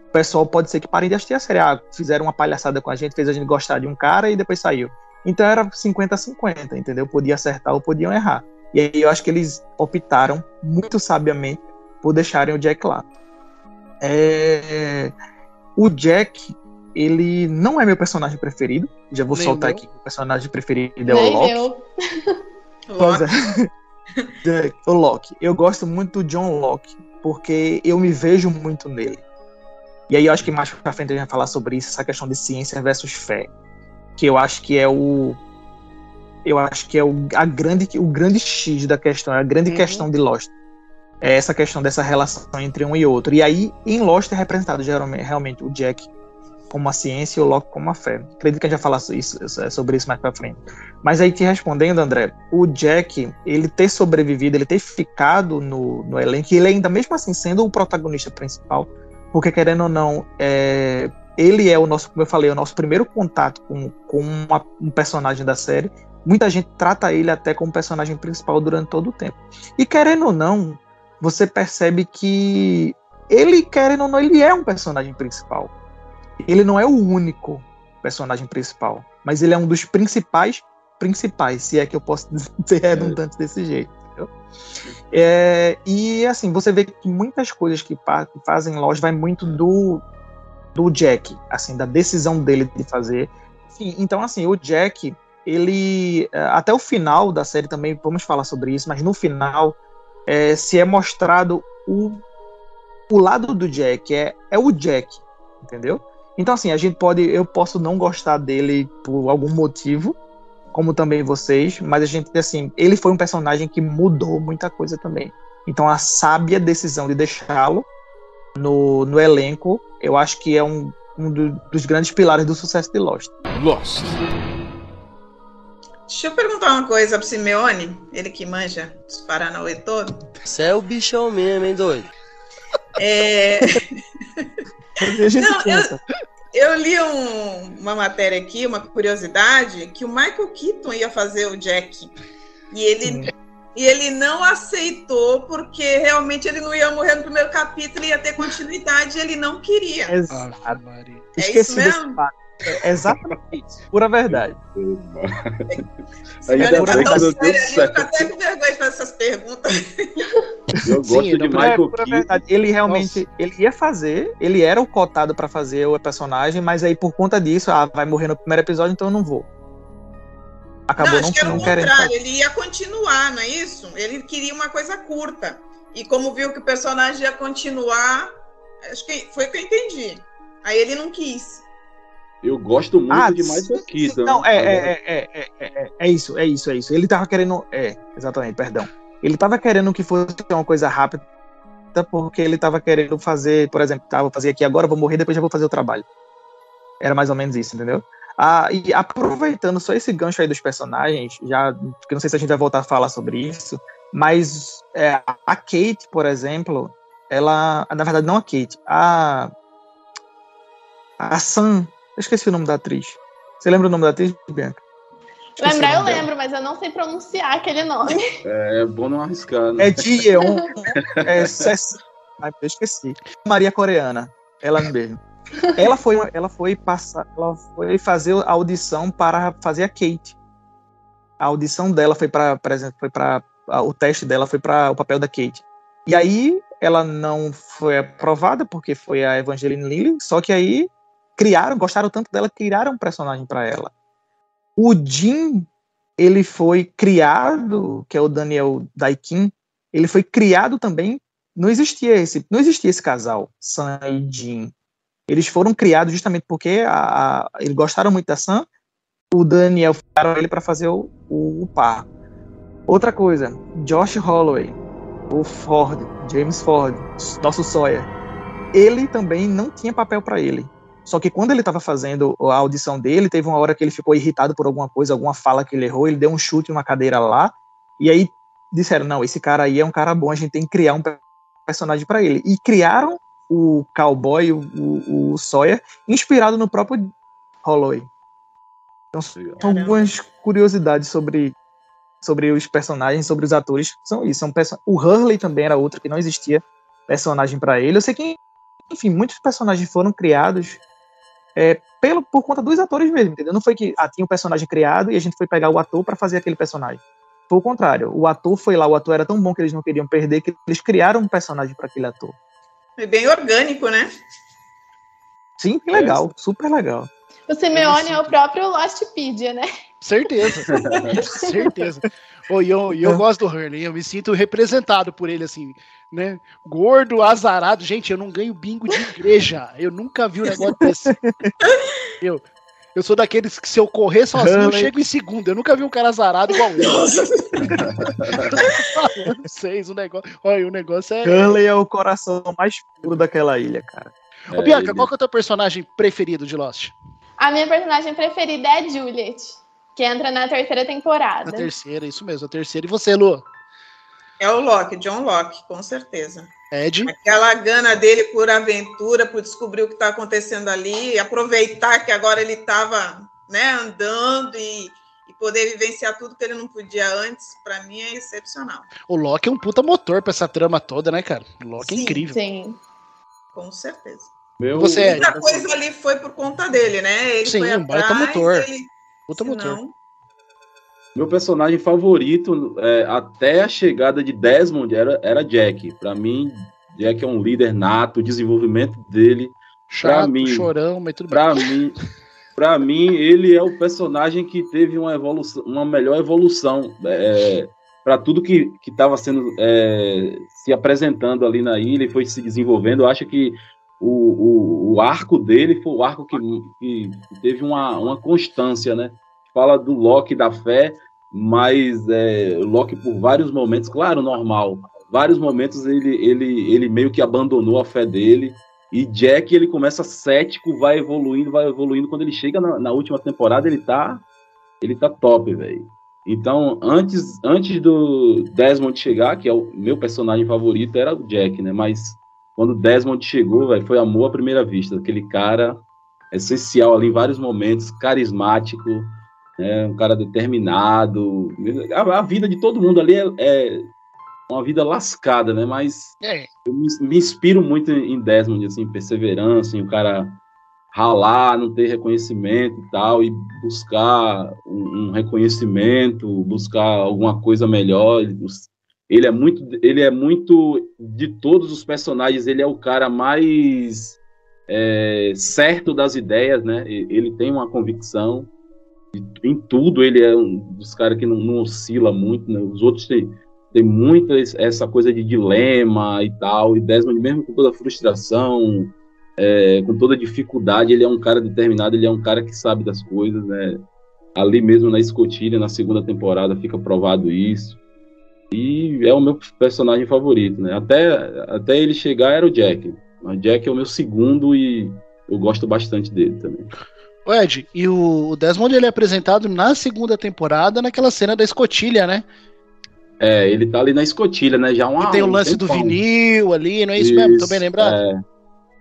[SPEAKER 8] o pessoal pode ser que parem de assistir a série. Fizeram uma palhaçada com a gente, fez a gente gostar de um cara e depois saiu. Então, era 50-50, entendeu? Podia acertar ou podiam errar. E aí, eu acho que eles optaram, muito sabiamente, por deixarem o Jack lá. O Jack, ele não é meu personagem preferido. Já vou soltar aqui que o personagem preferido é o Locke. Pois é. O Locke. Eu gosto muito do John Locke, porque eu me vejo muito nele. E aí eu acho que mais pra frente a gente vai falar sobre isso, essa questão de ciência versus fé. Que eu acho que é o grande X da questão, a grande questão de Lost. É essa questão dessa relação entre um e outro. E aí, em Lost é representado realmente o Jack como a ciência e o Locke como a fé. Acredito que a gente já falar sobre isso mais pra frente. Mas aí, te respondendo, André, o Jack, ele ter sobrevivido, ele ter ficado no elenco, e ele ainda mesmo assim sendo o protagonista principal, porque querendo ou não, ele é o nosso, como eu falei, o nosso primeiro contato com um personagem da série. Muita gente trata ele até como personagem principal durante todo o tempo. E querendo ou não, você percebe que ele, querendo ou não, ele é um personagem principal. Ele não é o único personagem principal, mas ele é um dos principais, se é que eu posso ser redundante desse jeito. Entendeu? E assim, você vê que muitas coisas que fazem Lost vai muito do Jack, assim, da decisão dele de fazer. Enfim, então assim, o Jack, ele, até o final da série também, vamos falar sobre isso, mas no final se é mostrado o lado do Jack é o Jack, entendeu? Então, assim, eu posso não gostar dele por algum motivo, como também vocês, mas a gente, assim, ele foi um personagem que mudou muita coisa também. Então, a sábia decisão de deixá-lo no elenco, eu acho que é um dos grandes pilares do sucesso de Lost.
[SPEAKER 6] Deixa eu perguntar uma coisa pro Simeone, ele que manja os Paranauê todo.
[SPEAKER 11] Você é o bichão mesmo, hein, doido?
[SPEAKER 6] Eu li uma matéria aqui, uma curiosidade, que o Michael Keaton ia fazer o Jack. E ele não aceitou, porque realmente ele não ia morrer no primeiro capítulo, ia ter continuidade, e ele não queria.
[SPEAKER 8] Exato.
[SPEAKER 6] É isso mesmo?
[SPEAKER 8] Exatamente isso. Pura verdade.
[SPEAKER 6] Eu fico até com vergonha de fazer essas perguntas.
[SPEAKER 7] Eu gosto de Michael Keaton.
[SPEAKER 8] Ele realmente, ele ia fazer, ele era o cotado pra fazer o personagem, mas aí por conta disso, vai morrer no primeiro episódio, então eu não vou. Acabou
[SPEAKER 6] acho que era o
[SPEAKER 8] querendo
[SPEAKER 6] contrário,
[SPEAKER 8] fazer.
[SPEAKER 6] ele ia continuar, não é isso? Ele queria uma coisa curta. E como viu que o personagem ia continuar, acho que foi o que eu entendi. Aí ele não quis.
[SPEAKER 7] Eu gosto muito de Michael Keaton.
[SPEAKER 8] Não, é isso. Ele tava querendo. Exatamente, perdão. Ele tava querendo que fosse uma coisa rápida, porque ele tava querendo fazer, por exemplo, vou fazer aqui agora, vou morrer, depois já vou fazer o trabalho. Era mais ou menos isso, entendeu? E aproveitando só esse gancho aí dos personagens, porque não sei se a gente vai voltar a falar sobre isso, mas a Kate, por exemplo, ela. Na verdade, não a Kate, a Sam. Eu esqueci o nome da atriz. Você lembra o nome da atriz, Bianca?
[SPEAKER 3] Lembrar eu lembro, mas eu não sei pronunciar aquele nome.
[SPEAKER 7] É bom não arriscar, né?
[SPEAKER 8] É de Yeon. Eu esqueci. Maria Coreana. Ela mesmo. Ela foi fazer a audição para fazer a Kate. A audição dela o teste dela foi para o papel da Kate. E aí ela não foi aprovada porque foi a Evangeline Lilly, só que aí gostaram tanto dela que criaram um personagem para ela. O Jim, ele foi criado, que é o Daniel Dae-Kim, ele foi criado também, não existia esse casal, Sam e Jim. Eles foram criados justamente porque eles gostaram muito da Sam, o Daniel ficaram ele para fazer o par. Outra coisa, Josh Holloway, o James Ford, nosso Sawyer, ele também não tinha papel para ele. Só que quando ele estava fazendo a audição dele, teve uma hora que ele ficou irritado por alguma coisa, alguma fala que ele errou, ele deu um chute numa cadeira lá, e aí disseram, não, esse cara aí é um cara bom, a gente tem que criar um personagem para ele. E criaram o cowboy, o Sawyer, inspirado no próprio Holloway. Então, são algumas curiosidades sobre os personagens, sobre os atores, são isso. O Hurley também era outro, que não existia personagem para ele. Eu sei que, enfim, muitos personagens foram criados por conta dos atores mesmo, entendeu? Não foi que tinha um personagem criado e a gente foi pegar o ator para fazer aquele personagem. Foi o contrário. O ator foi lá, o ator era tão bom que eles não queriam perder, que eles criaram um personagem para aquele ator.
[SPEAKER 6] É bem orgânico, né?
[SPEAKER 8] Sim, legal, super legal.
[SPEAKER 3] O Simeone é o próprio Lostpedia, né?
[SPEAKER 2] Certeza. Certeza. E eu gosto do Hurley, eu me sinto representado por ele, assim, né? Gordo, azarado. Gente, eu não ganho bingo de igreja. Eu nunca vi um negócio desse. Eu sou daqueles que, se eu correr sozinho, eu chego em segundo. Eu nunca vi um cara azarado igual eu. Vocês, o negócio é...
[SPEAKER 8] Hurley é o coração mais puro daquela ilha, cara.
[SPEAKER 2] Ô, Bianca, qual que é o teu personagem preferido de Lost?
[SPEAKER 3] A minha personagem preferida é a Juliet, que entra na 3ª temporada.
[SPEAKER 2] Na 3ª, isso mesmo, a 3ª. E você, Lu?
[SPEAKER 6] É o Locke, John Locke, com certeza.
[SPEAKER 2] Ed?
[SPEAKER 6] Aquela gana dele por aventura, por descobrir o que está acontecendo ali, aproveitar que agora ele estava, né, andando e poder vivenciar tudo que ele não podia antes, para mim é excepcional.
[SPEAKER 2] O Locke é um puta motor pra essa trama toda, né, cara? O Locke é incrível.
[SPEAKER 3] Sim,
[SPEAKER 6] com certeza.
[SPEAKER 2] Muita
[SPEAKER 6] coisa ali foi por conta dele, né? Ele foi
[SPEAKER 2] um baita motor. Puta
[SPEAKER 6] senão...
[SPEAKER 2] motor.
[SPEAKER 7] Meu personagem favorito, até a chegada de Desmond, era Jack. Pra mim, Jack é um líder nato, o desenvolvimento dele...
[SPEAKER 2] Chato, chorão, mas tudo
[SPEAKER 7] bem. Pra mim, ele é o personagem que teve uma melhor evolução. para tudo que estava sendo se apresentando ali na ilha e foi se desenvolvendo. Eu acho que o arco dele foi o arco que teve uma constância, né? Fala do Loki da fé, mas Loki por vários momentos, claro, normal, vários momentos ele meio que abandonou a fé dele, e Jack ele começa cético, vai evoluindo, quando ele chega na última temporada ele tá top, velho. Então, antes do Desmond chegar, que é o meu personagem favorito, era o Jack, né? Mas quando o Desmond chegou, véio, foi amor à primeira vista. Aquele cara essencial ali em vários momentos, carismático, né? Um cara determinado. A vida de todo mundo ali é uma vida lascada, né? Mas eu me inspiro muito em Desmond, assim, perseverança, em o cara ralar, não ter reconhecimento e tal, e buscar um reconhecimento, buscar alguma coisa melhor. Ele é muito de todos os personagens, ele é o cara mais certo das ideias, né? Ele tem uma convicção em tudo, ele é um dos caras que não oscila muito, né? Os outros tem muito essa coisa de dilema e tal, e Desmond, mesmo com toda a frustração, com toda a dificuldade, ele é um cara determinado, ele é um cara que sabe das coisas, né? Ali mesmo na escotilha, na segunda temporada, fica provado isso. E é o meu personagem favorito, né? Até ele chegar era o Jack. O Jack é o meu segundo e eu gosto bastante dele também.
[SPEAKER 2] Ed, e o Desmond ele é apresentado na segunda temporada naquela cena da escotilha, né?
[SPEAKER 7] Ele tá ali na escotilha, né? Já
[SPEAKER 2] e tem o lance do vinil ali, não é isso mesmo? Tô bem lembrado?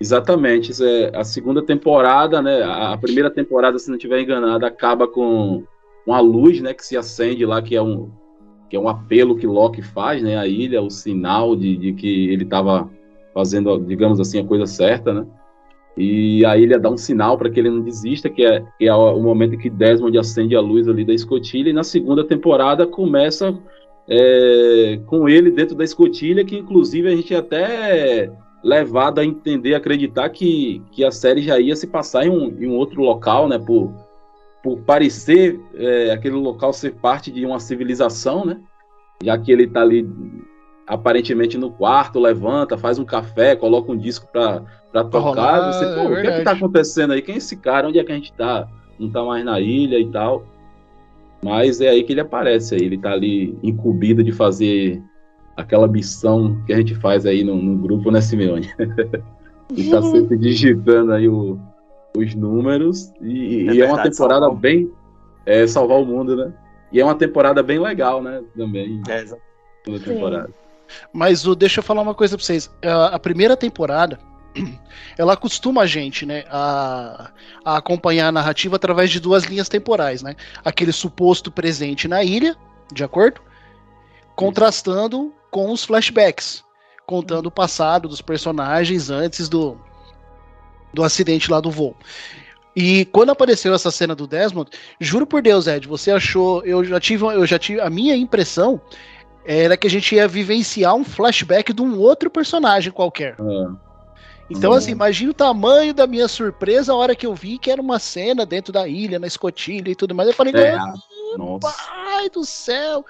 [SPEAKER 7] Exatamente, isso é a segunda temporada, né? A primeira temporada, se não estiver enganado, acaba com uma luz, né, que se acende lá, que é um apelo que Loki faz, né, à ilha, o sinal de que ele estava fazendo, digamos assim, a coisa certa, né? E a ilha dá um sinal para que ele não desista, que é o momento em que Desmond acende a luz ali da escotilha, e na segunda temporada começa com ele dentro da escotilha, que inclusive a gente até levado a entender, acreditar que a série já ia se passar em um outro local, né, por parecer aquele local ser parte de uma civilização, né, já que ele tá ali aparentemente no quarto, levanta, faz um café, coloca um disco pra tocar, você, o que é que tá acontecendo aí? Quem é esse cara? Onde é que a gente tá? Não tá mais na ilha e tal, mas é aí que ele aparece, aí ele tá ali incumbido de fazer aquela missão que a gente faz aí no grupo, né, Simeone? E tá sempre digitando aí os números, e é uma temporada bem... salvar o mundo, né? E é uma temporada bem legal, né? Também. Toda temporada.
[SPEAKER 2] Mas deixa eu falar uma coisa pra vocês. A primeira temporada, ela acostuma a gente, né, a acompanhar a narrativa através de duas linhas temporais, né? Aquele suposto presente na ilha, de acordo? Contrastando com os flashbacks, contando o passado dos personagens antes do acidente lá do voo. E quando apareceu essa cena do Desmond, juro por Deus, Ed, você achou, eu já tive a minha impressão era que a gente ia vivenciar um flashback de um outro personagem qualquer. Então, assim, imagina o tamanho da minha surpresa a hora que eu vi que era uma cena dentro da ilha, na escotilha e tudo mais. Eu falei, pai do céu!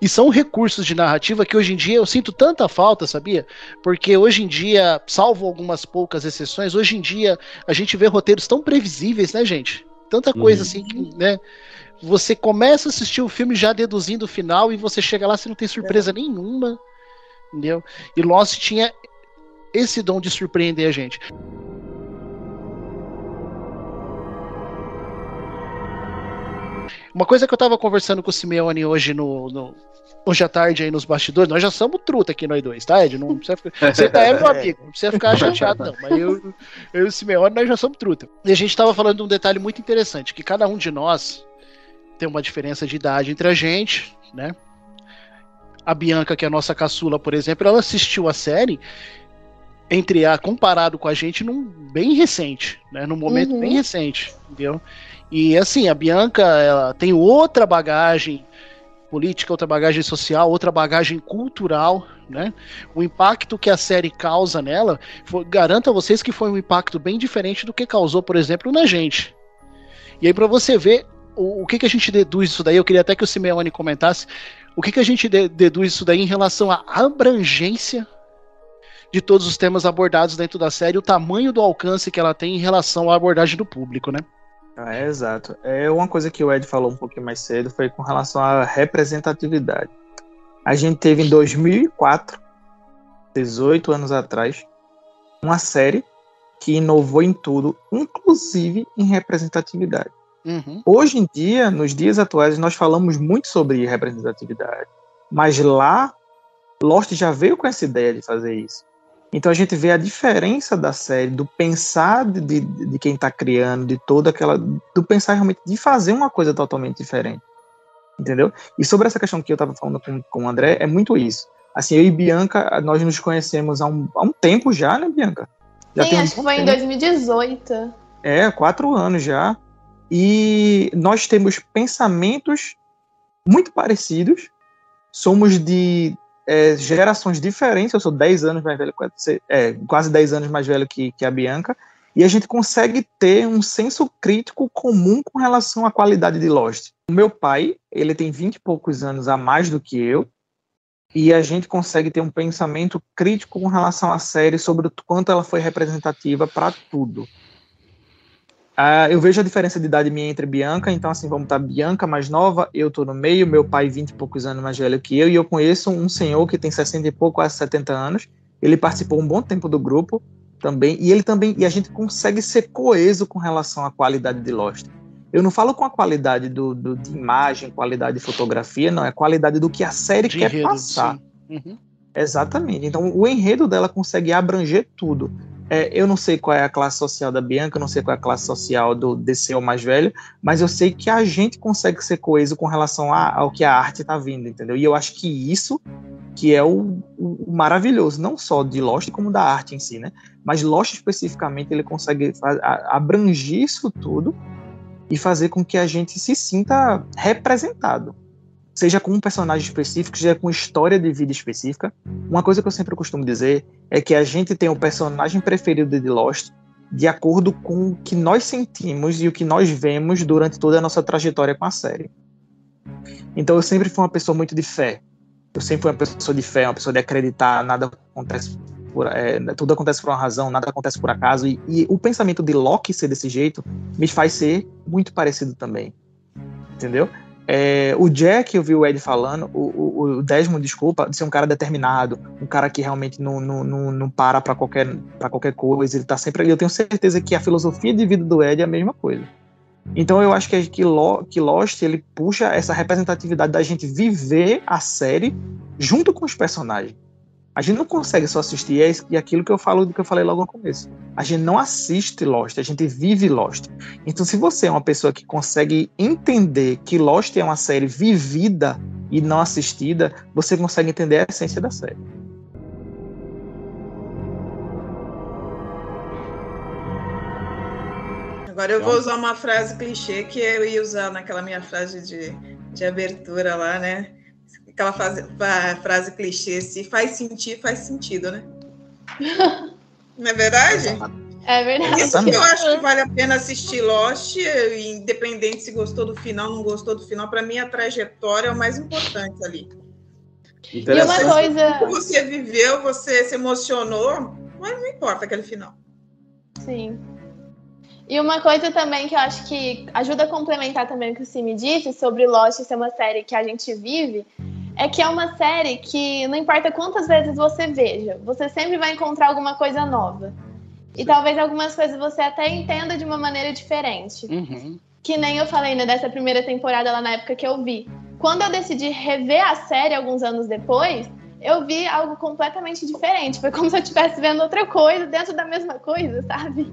[SPEAKER 2] E são recursos de narrativa que hoje em dia eu sinto tanta falta, sabia? Porque hoje em dia, salvo algumas poucas exceções, hoje em dia a gente vê roteiros tão previsíveis, né, gente? Tanta coisa assim, né? Você começa a assistir o filme já deduzindo o final e você chega lá, você não tem surpresa nenhuma, entendeu? E Lost tinha esse dom de surpreender a gente. Uma coisa que eu tava conversando com o Simeone hoje hoje à tarde aí nos bastidores, nós já somos truta aqui nós dois, tá, Ed? Não precisa ficar, você tá meu amigo, não precisa ficar chateado não, mas eu e o Simeone nós já somos truta. E a gente tava falando de um detalhe muito interessante, que cada um de nós tem uma diferença de idade entre a gente, né? A Bianca, que é a nossa caçula, por exemplo, ela assistiu a série comparado com a gente bem recente, né? Num momento bem recente, entendeu? E assim, a Bianca, ela tem outra bagagem política, outra bagagem social, outra bagagem cultural, né? O impacto que a série causa nela, garanto a vocês que foi um impacto bem diferente do que causou, por exemplo, na gente. E aí, para você ver o que a gente deduz disso daí, eu queria até que o Simeone comentasse O que a gente deduz isso daí em relação à abrangência de todos os temas abordados dentro da série, o tamanho do alcance que ela tem em relação à abordagem do público, né?
[SPEAKER 8] Exato. Uma coisa que o Ed falou um pouquinho mais cedo foi com relação à representatividade. A gente teve em 2004, 18 anos atrás, uma série que inovou em tudo, inclusive em representatividade.
[SPEAKER 2] Uhum.
[SPEAKER 8] Hoje em dia, nos dias atuais, nós falamos muito sobre representatividade, mas lá, Lost já veio com essa ideia de fazer isso. Então a gente vê a diferença da série, do pensar de quem está criando, de toda aquela, do pensar realmente de fazer uma coisa totalmente diferente, entendeu? E sobre essa questão que eu estava falando com o André, é muito isso. Assim, eu e Bianca, nós nos conhecemos há um tempo já, né, Bianca? Já
[SPEAKER 3] Sim, acho que foi em 2018.
[SPEAKER 8] 4 anos já. E nós temos pensamentos muito parecidos. Somos de gerações diferentes. Eu sou 10 anos mais velho, quase 10 anos mais velho que a Bianca. E a gente consegue ter um senso crítico comum com relação à qualidade de Lost. O meu pai, ele tem 20 e poucos anos a mais do que eu. E a gente consegue ter um pensamento crítico com relação à série sobre o quanto ela foi representativa para tudo. Eu vejo a diferença de idade minha entre Bianca, então assim, vamos estar Bianca mais nova, eu tô no meio, meu pai 20 e poucos anos mais velho que eu, e eu conheço um senhor que tem 60 e pouco, quase 70 anos, ele participou um bom tempo do grupo também, e a gente consegue ser coeso com relação à qualidade de Lost. Eu não falo com a qualidade de imagem, qualidade de fotografia, não, é a qualidade do que a série quer
[SPEAKER 2] enredo,
[SPEAKER 8] passar.
[SPEAKER 2] Uhum.
[SPEAKER 8] Exatamente, então o enredo dela consegue abranger tudo. Eu não sei qual é a classe social da Bianca, eu não sei qual é a classe social desse eu mais velho, mas eu sei que a gente consegue ser coeso com relação ao que a arte está vindo, entendeu? E eu acho que isso que é o maravilhoso, não só de Lost, como da arte em si, né? Mas Lost especificamente, ele consegue abranger isso tudo e fazer com que a gente se sinta representado. Seja com um personagem específico, seja com história de vida específica. Uma coisa que eu sempre costumo dizer é que a gente tem o personagem preferido de Lost de acordo com o que nós sentimos e o que nós vemos durante toda a nossa trajetória com a série. Então eu sempre fui uma pessoa muito de fé. Eu sempre fui uma pessoa de fé, uma pessoa de acreditar, nada acontece tudo acontece por uma razão, nada acontece por acaso. E o pensamento de Loki ser desse jeito me faz ser muito parecido também. Entendeu? O Jack, eu vi o Ed falando, o Desmond, desculpa, de ser um cara determinado, um cara que realmente não para pra qualquer coisa, ele tá sempre ali. Eu tenho certeza que a filosofia de vida do Ed é a mesma coisa. Então eu acho que Lost, ele puxa essa representatividade da gente viver a série junto com os personagens. A gente não consegue só assistir, e aquilo que eu falei logo no começo. A gente não assiste Lost, a gente vive Lost. Então, se você é uma pessoa que consegue entender que Lost é uma série vivida e não assistida, você consegue entender a essência da série.
[SPEAKER 6] Agora eu vou usar uma frase clichê que eu ia usar naquela minha frase de abertura lá, né? Aquela frase clichê, se faz sentir, faz sentido, né? Não é verdade?
[SPEAKER 3] É verdade.
[SPEAKER 6] Isso que eu acho que vale a pena assistir Lost, independente se gostou do final, não gostou do final. Para mim, a trajetória é o mais importante ali.
[SPEAKER 3] E uma coisa...
[SPEAKER 6] O que você viveu, você se emocionou, mas não importa aquele final.
[SPEAKER 3] Sim. E uma coisa também que eu acho que ajuda a complementar também o que o Cime disse sobre Lost ser uma série que a gente vive, é que é uma série que não importa quantas vezes você veja, você sempre vai encontrar alguma coisa nova. E talvez algumas coisas você até entenda de uma maneira diferente.
[SPEAKER 2] Uhum.
[SPEAKER 3] Que nem eu falei, né, dessa primeira temporada lá na época que eu vi. Quando eu decidi rever a série alguns anos depois, eu vi algo completamente diferente. Foi como se eu estivesse vendo outra coisa dentro da mesma coisa, sabe?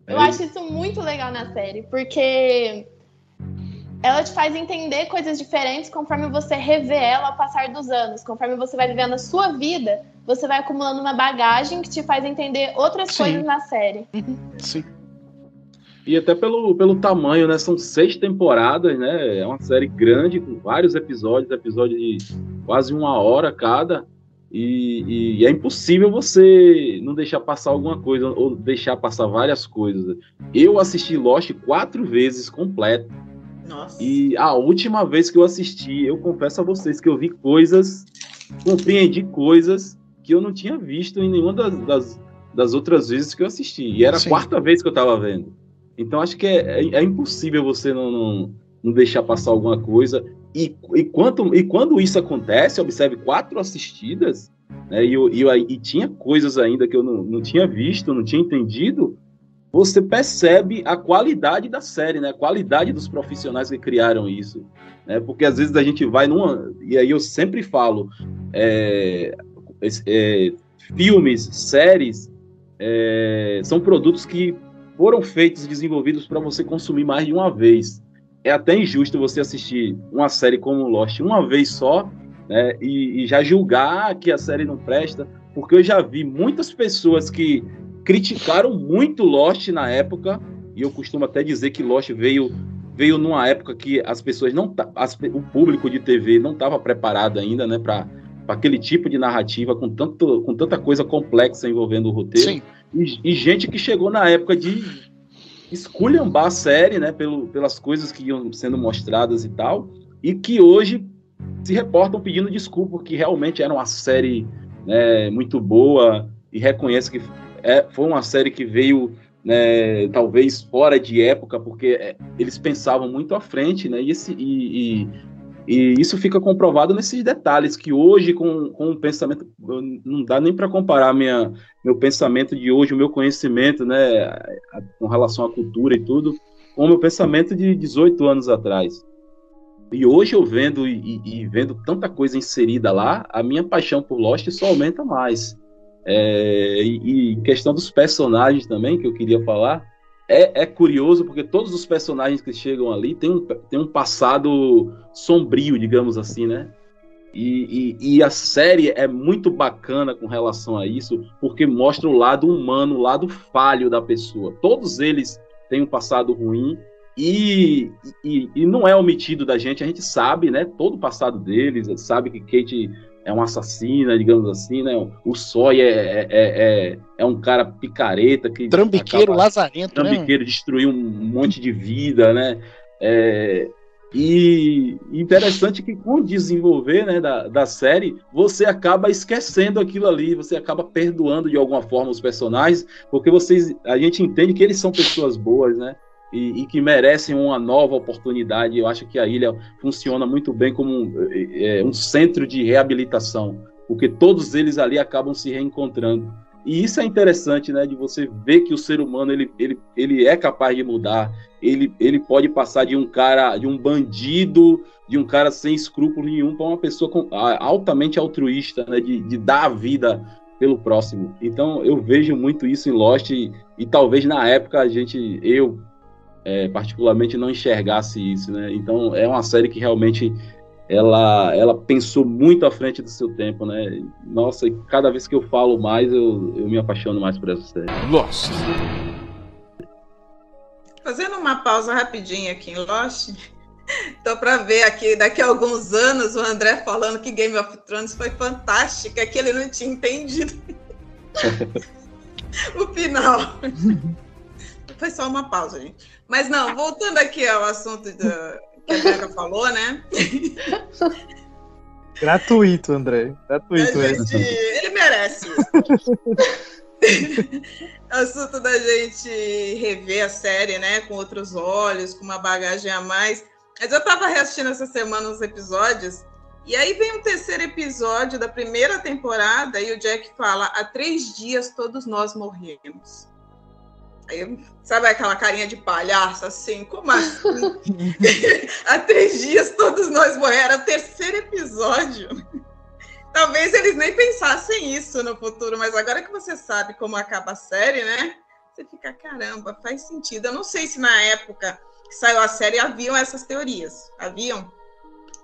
[SPEAKER 3] Eu acho isso muito legal na série, porque ela te faz entender coisas diferentes conforme você revê ela ao passar dos anos. Conforme você vai vivendo a sua vida, você vai acumulando uma bagagem que te faz entender outras coisas na série.
[SPEAKER 2] Sim.
[SPEAKER 7] E até pelo tamanho, né? São 6 temporadas, né? É uma série grande, com vários episódios de quase 1 hora cada. E é impossível você não deixar passar alguma coisa, ou deixar passar várias coisas. Eu assisti Lost 4 vezes completo.
[SPEAKER 6] Nossa.
[SPEAKER 7] E a última vez que eu assisti, eu confesso a vocês que eu vi coisas, compreendi coisas que eu não tinha visto em nenhuma das outras vezes que eu assisti. E era a quarta vez que eu estava vendo. Então acho que é impossível você não deixar passar alguma coisa. E quando isso acontece, observe 4 assistidas, né, e tinha coisas ainda que eu não tinha visto, não tinha entendido, você percebe a qualidade da série, né, a qualidade dos profissionais que criaram isso. Né, porque às vezes a gente vai e aí eu sempre falo, filmes, séries, são produtos que foram feitos e desenvolvidos para você consumir mais de uma vez. É até injusto você assistir uma série como Lost uma vez só, né, e já julgar que a série não presta, porque eu já vi muitas pessoas que criticaram muito Lost na época, e eu costumo até dizer que Lost veio numa época que as pessoas o público de TV não estava preparado ainda, né, para aquele tipo de narrativa com tanta coisa complexa envolvendo o roteiro. Sim. E gente que chegou na época de esculhambar a série, né, pelas coisas que iam sendo mostradas e tal, e que hoje se reportam pedindo desculpa, porque realmente era uma série, né, muito boa, e reconhece que foi uma série que veio, né, talvez fora de época, porque eles pensavam muito à frente, né, e isso fica comprovado nesses detalhes, que hoje, com o pensamento, não dá nem para comparar meu pensamento de hoje, o meu conhecimento, né, com relação à cultura e tudo, com o meu pensamento de 18 anos atrás. E hoje eu vendo vendo tanta coisa inserida lá, a minha paixão por Lost só aumenta mais. E questão dos personagens também, que eu queria falar, é curioso, porque todos os personagens que chegam ali têm um passado sombrio, digamos assim, né? E a série é muito bacana com relação a isso, porque mostra o lado humano, o lado falho da pessoa. Todos eles têm um passado ruim, e não é omitido da gente, a gente sabe, né? Todo o passado deles, sabe que Kate é uma assassina, digamos assim, né? O Sawyer é um cara picareta que
[SPEAKER 2] trambiqueiro, lazarento,
[SPEAKER 7] trambiqueiro, né? Destruiu um monte de vida, né? E interessante que com o desenvolver, né, da série, você acaba esquecendo aquilo ali, você acaba perdoando de alguma forma os personagens, porque a gente entende que eles são pessoas boas, né? E que merecem uma nova oportunidade. Eu acho que a ilha funciona muito bem como um centro de reabilitação, porque todos eles ali acabam se reencontrando. E isso é interessante, né, de você ver que o ser humano ele é capaz de mudar, ele pode passar de um bandido, de um cara sem escrúpulo nenhum, para uma pessoa altamente altruísta, né, de dar a vida pelo próximo. Então eu vejo muito isso em Lost, e talvez na época eu particularmente não enxergasse isso, né? Então é uma série que realmente ela pensou muito à frente do seu tempo, né? Nossa, e cada vez que eu falo mais, eu me apaixono mais por essa série.
[SPEAKER 1] Lost.
[SPEAKER 6] Fazendo uma pausa rapidinho aqui em Lost, tô para ver aqui, daqui a alguns anos, o André falando que Game of Thrones foi fantástica, que ele não tinha entendido o final. Foi só uma pausa, gente. Mas não, voltando aqui ao assunto que a Bianca falou, né?
[SPEAKER 8] Gratuito, André. Gratuito.
[SPEAKER 6] Ele merece isso. Assunto da gente rever a série, né? Com outros olhos, com uma bagagem a mais. Mas eu tava reassistindo essa semana os episódios, e aí vem o 3º episódio da primeira temporada, e o Jack fala: há 3 dias todos nós morremos. Aí, sabe aquela carinha de palhaço, assim? Como assim? Há 3 dias todos nós morremos. Era o 3º episódio. Talvez eles nem pensassem isso no futuro, mas agora que você sabe como acaba a série, né? Você fica, caramba, faz sentido. Eu não sei se na época que saiu a série haviam essas teorias. Haviam?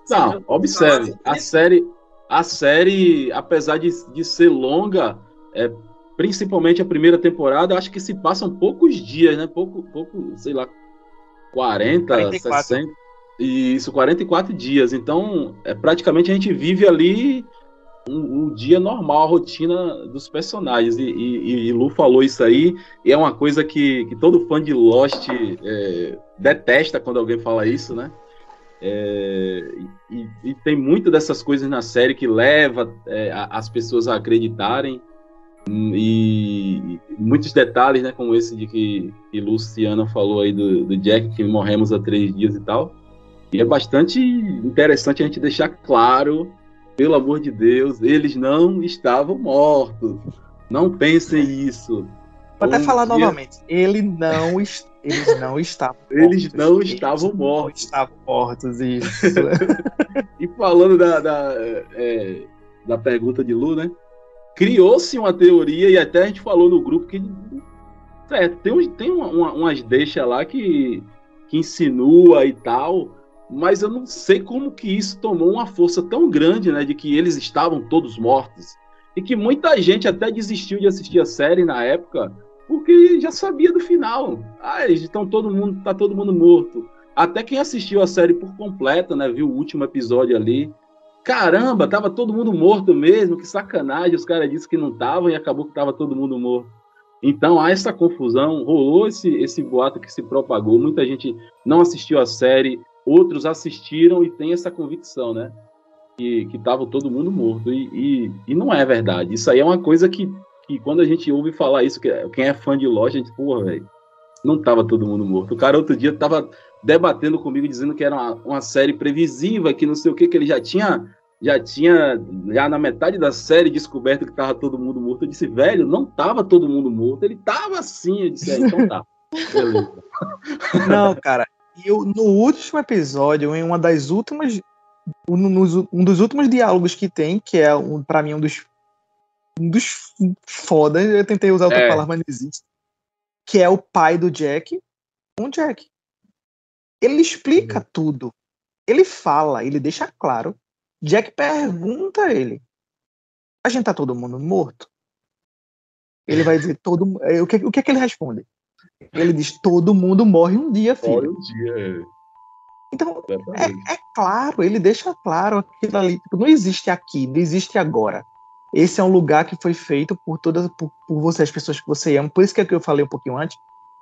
[SPEAKER 7] Não, observe. A série, apesar de ser longa, principalmente a primeira temporada, acho que se passam poucos dias, né? Pouco, sei lá, 44. 60. Isso, 44 dias. Então, praticamente a gente vive ali um dia normal, a rotina dos personagens. E Lu falou isso aí, e é uma coisa que todo fã de Lost detesta quando alguém fala isso, né? E tem muito dessas coisas na série que leva as pessoas a acreditarem, e muitos detalhes, né, como esse de que Luciana falou aí do Jack, que morremos há 3 dias e tal. E é bastante interessante a gente deixar claro, pelo amor de Deus, eles não estavam mortos. Não pensem isso.
[SPEAKER 8] Vou até falar novamente. Eles não estavam mortos.
[SPEAKER 7] Eles não estavam mortos.
[SPEAKER 8] Não estavam mortos, isso.
[SPEAKER 7] E falando da pergunta de Lu, né? Criou-se uma teoria, e até a gente falou no grupo, que tem umas deixas lá que insinua e tal, mas eu não sei como que isso tomou uma força tão grande, né, de que eles estavam todos mortos, e que muita gente até desistiu de assistir a série na época, porque já sabia do final. Tá todo mundo morto. Até quem assistiu a série por completa, né, viu o último episódio ali, caramba, tava todo mundo morto mesmo, que sacanagem, os caras disseram que não estavam e acabou que tava todo mundo morto. Então há essa confusão, rolou esse boato que se propagou, muita gente não assistiu a série, outros assistiram e tem essa convicção, né, que tava todo mundo morto, e não é verdade. Isso aí é uma coisa que quando a gente ouve falar isso, quem é fã de Lost, a gente, porra, velho, não tava todo mundo morto. O cara outro dia tava debatendo comigo, dizendo que era uma série previsível, que não sei o que ele já tinha na metade da série descoberto que tava todo mundo morto. Eu disse, velho, não tava todo mundo morto, ele tava assim. Eu disse, então tá. Beleza.
[SPEAKER 8] Não, cara, no último episódio, em uma das últimas, um dos últimos diálogos que tem, que é pra mim um dos foda, eu tentei usar outra palavra, mas não existe, que é o pai do Jack com o Jack. Ele explica tudo. Ele fala, ele deixa claro. Jack pergunta a ele: a gente tá todo mundo morto? Ele vai dizer o que é que ele responde? Ele diz: todo mundo morre um dia, filho.
[SPEAKER 7] Morre um dia.
[SPEAKER 8] Então, é claro, ele deixa claro aquilo ali. Tipo, não existe aqui, não existe agora. Esse é um lugar que foi feito por você, as pessoas que você ama. Por isso que é que eu falei um pouquinho antes,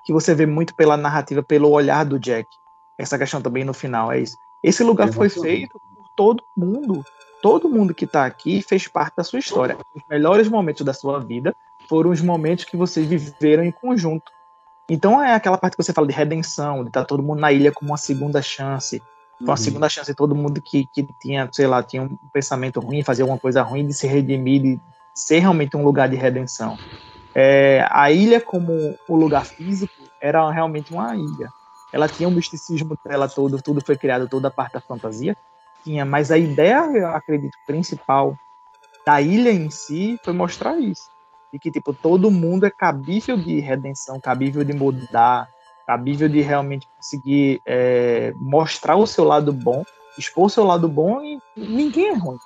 [SPEAKER 8] que você vê muito pela narrativa, pelo olhar do Jack. Essa questão também no final é isso. Esse lugar foi feito por todo mundo. Todo mundo que está aqui fez parte da sua história. Os melhores momentos da sua vida foram os momentos que vocês viveram em conjunto. Então é aquela parte que você fala de redenção, de estar todo mundo na ilha como uma segunda chance. Foi uma segunda chance de todo mundo que tinha, sei lá, tinha um pensamento ruim, fazia alguma coisa ruim, de se redimir, de ser realmente um lugar de redenção. A ilha como o lugar físico era realmente uma ilha. Ela tinha um misticismo dela todo, tudo foi criado, toda a parte da fantasia tinha, mas a ideia, eu acredito, principal da ilha em si foi mostrar isso, de que tipo, todo mundo é cabível de redenção, cabível de mudar, cabível de realmente conseguir mostrar o seu lado bom, expor o seu lado bom, e ninguém é ruim.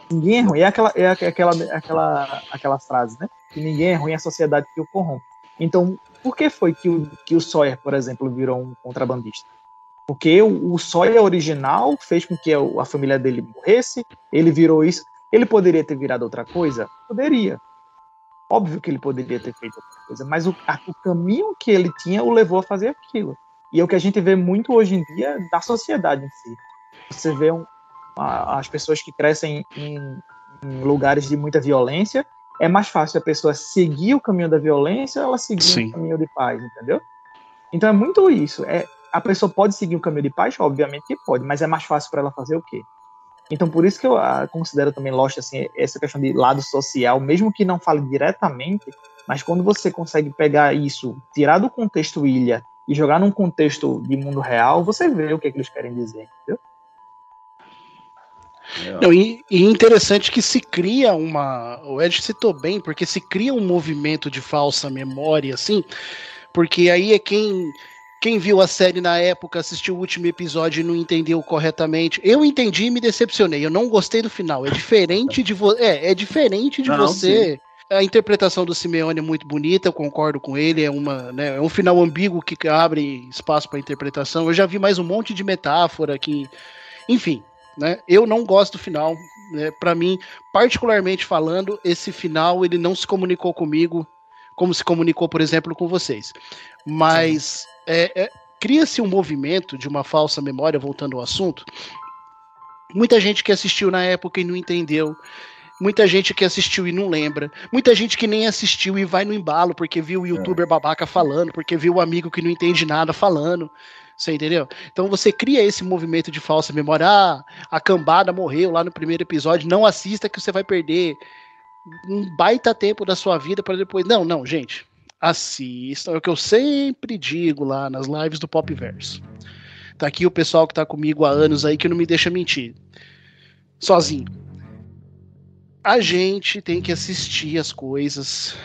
[SPEAKER 8] Ninguém é ruim. Aquela frase, né? Que ninguém é ruim, é a sociedade que o corrompe. Então, por que foi que o Sawyer, por exemplo, virou um contrabandista? Porque o Sawyer original fez com que a família dele morresse, ele virou isso. Ele poderia ter virado outra coisa? Poderia. Óbvio que ele poderia ter feito outra coisa, mas o caminho que ele tinha o levou a fazer aquilo. E é o que a gente vê muito hoje em dia da sociedade em si. Você vê as pessoas que crescem em lugares de muita violência, é mais fácil a pessoa seguir o caminho da violência ou ela seguir o caminho de paz, entendeu? Então é muito isso. A pessoa pode seguir o caminho de paz? Obviamente que pode, mas é mais fácil para ela fazer o quê? Então por isso que eu considero também Lost assim, essa questão de lado social, mesmo que não fale diretamente, mas quando você consegue pegar isso, tirar do contexto ilha e jogar num contexto de mundo real, você vê o que eles querem dizer, entendeu?
[SPEAKER 2] Não, e interessante que se cria o Ed citou bem, porque se cria um movimento de falsa memória, assim, porque aí é quem viu a série na época, assistiu o último episódio e não entendeu corretamente. Eu entendi e me decepcionei, eu não gostei do final, é diferente de você. Sim. A interpretação do Simeone é muito bonita, eu concordo com ele, é um final ambíguo que abre espaço para interpretação. Eu já vi mais um monte de metáfora que, enfim, né? Eu não gosto do final, Para mim, particularmente falando, esse final ele não se comunicou comigo como se comunicou, por exemplo, com vocês. Mas cria-se um movimento de uma falsa memória, voltando ao assunto. Muita gente que assistiu na época e não entendeu. Muita gente que assistiu e não lembra. Muita gente que nem assistiu e vai no embalo porque viu o youtuber babaca falando, porque viu o amigo que não entende nada falando. Você entendeu? Então você cria esse movimento de falsa memória. Ah, a cambada morreu lá no primeiro episódio. Não assista que você vai perder um baita tempo da sua vida para depois. Não, gente. Assistam. É o que eu sempre digo lá nas lives do Popverso. Tá aqui o pessoal que tá comigo há anos aí que não me deixa mentir. Sozinho. A gente tem que assistir as coisas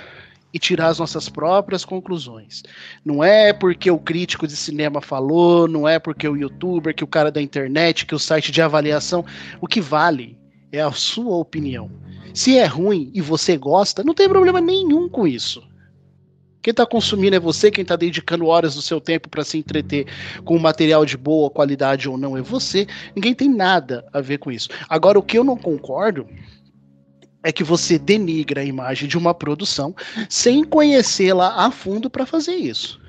[SPEAKER 2] e tirar as nossas próprias conclusões. Não é porque o crítico de cinema falou, não é porque o youtuber, que o cara da internet, que o site de avaliação. O que vale é a sua opinião. Se é ruim e você gosta, não tem problema nenhum com isso. Quem está consumindo é você, quem está dedicando horas do seu tempo para se entreter com um material de boa qualidade ou não é você. Ninguém tem nada a ver com isso. Agora, o que eu não concordo é que você denigra a imagem de uma produção sem conhecê-la a fundo para fazer isso.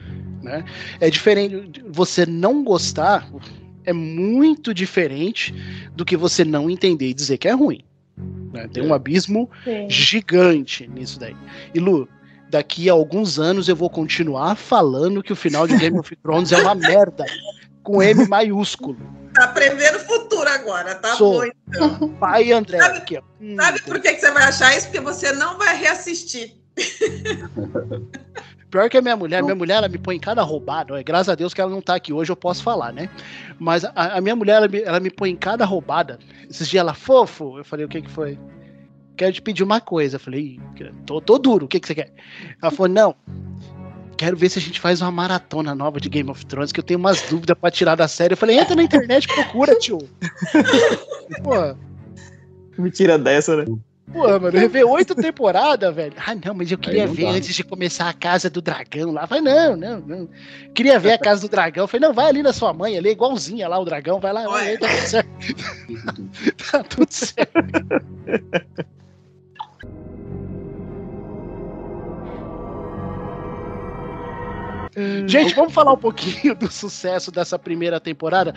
[SPEAKER 2] Né? É diferente, você não gostar é muito diferente do que você não entender e dizer que é ruim. Né? Tem um abismo gigante nisso daí. E Lu, daqui a alguns anos eu vou continuar falando que o final de Game of Thrones é uma merda, com M maiúsculo.
[SPEAKER 6] Tá prevendo o futuro agora, tá
[SPEAKER 2] bom,
[SPEAKER 6] então.
[SPEAKER 2] Pai André, aqui, ó.
[SPEAKER 6] Sabe por que você vai achar isso? Porque você não vai reassistir.
[SPEAKER 2] Pior que a minha mulher ela me põe em cada roubada. Graças a Deus que ela não tá aqui hoje, eu posso falar, né? Mas a minha mulher, ela me põe em cada roubada. Esses dias ela, fofo, eu falei, o que foi? Quero te pedir uma coisa. Eu falei, tô duro, o que você quer? Ela falou, não, quero ver se a gente faz uma maratona nova de Game of Thrones, que eu tenho umas dúvidas pra tirar da série. Eu falei, entra na internet, procura, tio. Pô.
[SPEAKER 8] Me tira dessa, né?
[SPEAKER 2] Pô, mano, eu revi 8 temporadas, velho. Ah, não, mas eu queria ver antes de começar a Casa do Dragão lá. Eu falei, não. Queria ver a Casa do Dragão. Eu falei, não, vai ali na sua mãe, ali, igualzinha lá, o dragão, vai lá, vai, tá tudo certo. Tá tudo certo. Gente, vamos falar um pouquinho do sucesso dessa primeira temporada.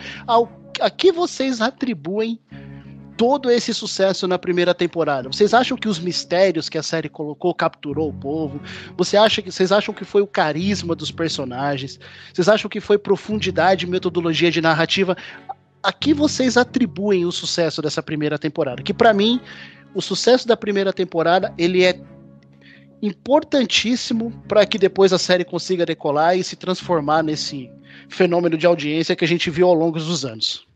[SPEAKER 2] A que vocês atribuem todo esse sucesso na primeira temporada? Vocês acham que os mistérios que a série colocou capturou o povo? Vocês acham que foi o carisma dos personagens? Vocês acham que foi profundidade e metodologia de narrativa? A que vocês atribuem o sucesso dessa primeira temporada? Que pra mim, o sucesso da primeira temporada, ele é importantíssimo para que depois a série consiga decolar e se transformar nesse fenômeno de audiência que a gente viu ao longo dos anos.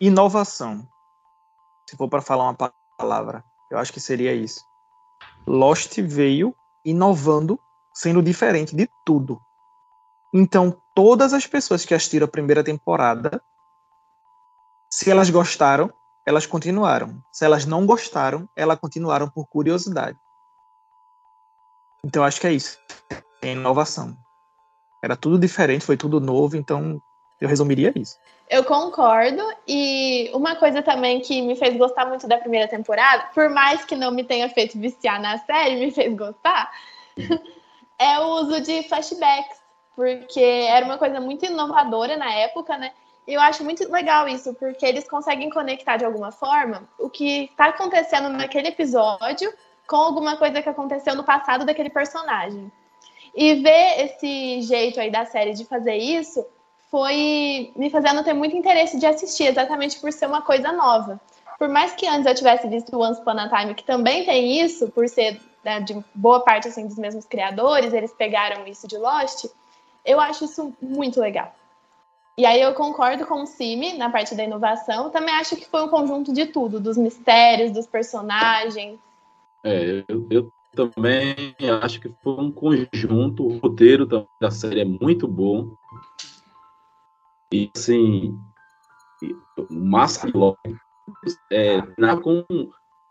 [SPEAKER 8] Inovação. Se for para falar uma palavra, eu acho que seria isso. Lost veio inovando, sendo diferente de tudo. Então, todas as pessoas que assistiram a primeira temporada, se elas gostaram, elas continuaram. Se elas não gostaram, elas continuaram por curiosidade. Então, eu acho que é isso. É inovação. Era tudo diferente, foi tudo novo, então eu resumiria isso.
[SPEAKER 3] Eu concordo, e uma coisa também que me fez gostar muito da primeira temporada, por mais que não me tenha feito viciar na série, me fez gostar, é o uso de flashbacks, porque era uma coisa muito inovadora na época, né? E eu acho muito legal isso, porque eles conseguem conectar de alguma forma o que está acontecendo naquele episódio com alguma coisa que aconteceu no passado daquele personagem. E ver esse jeito aí da série de fazer isso foi me fazendo ter muito interesse de assistir, exatamente por ser uma coisa nova. Por mais que antes eu tivesse visto Once Upon a Time, que também tem isso, por ser, né, de boa parte assim, dos mesmos criadores, eles pegaram isso de Lost, eu acho isso muito legal. E aí eu concordo com o Simi na parte da inovação, também acho que foi um conjunto de tudo, dos mistérios, dos personagens.
[SPEAKER 7] Eu também acho que foi um conjunto, o roteiro da série é muito bom. E assim, o Massa com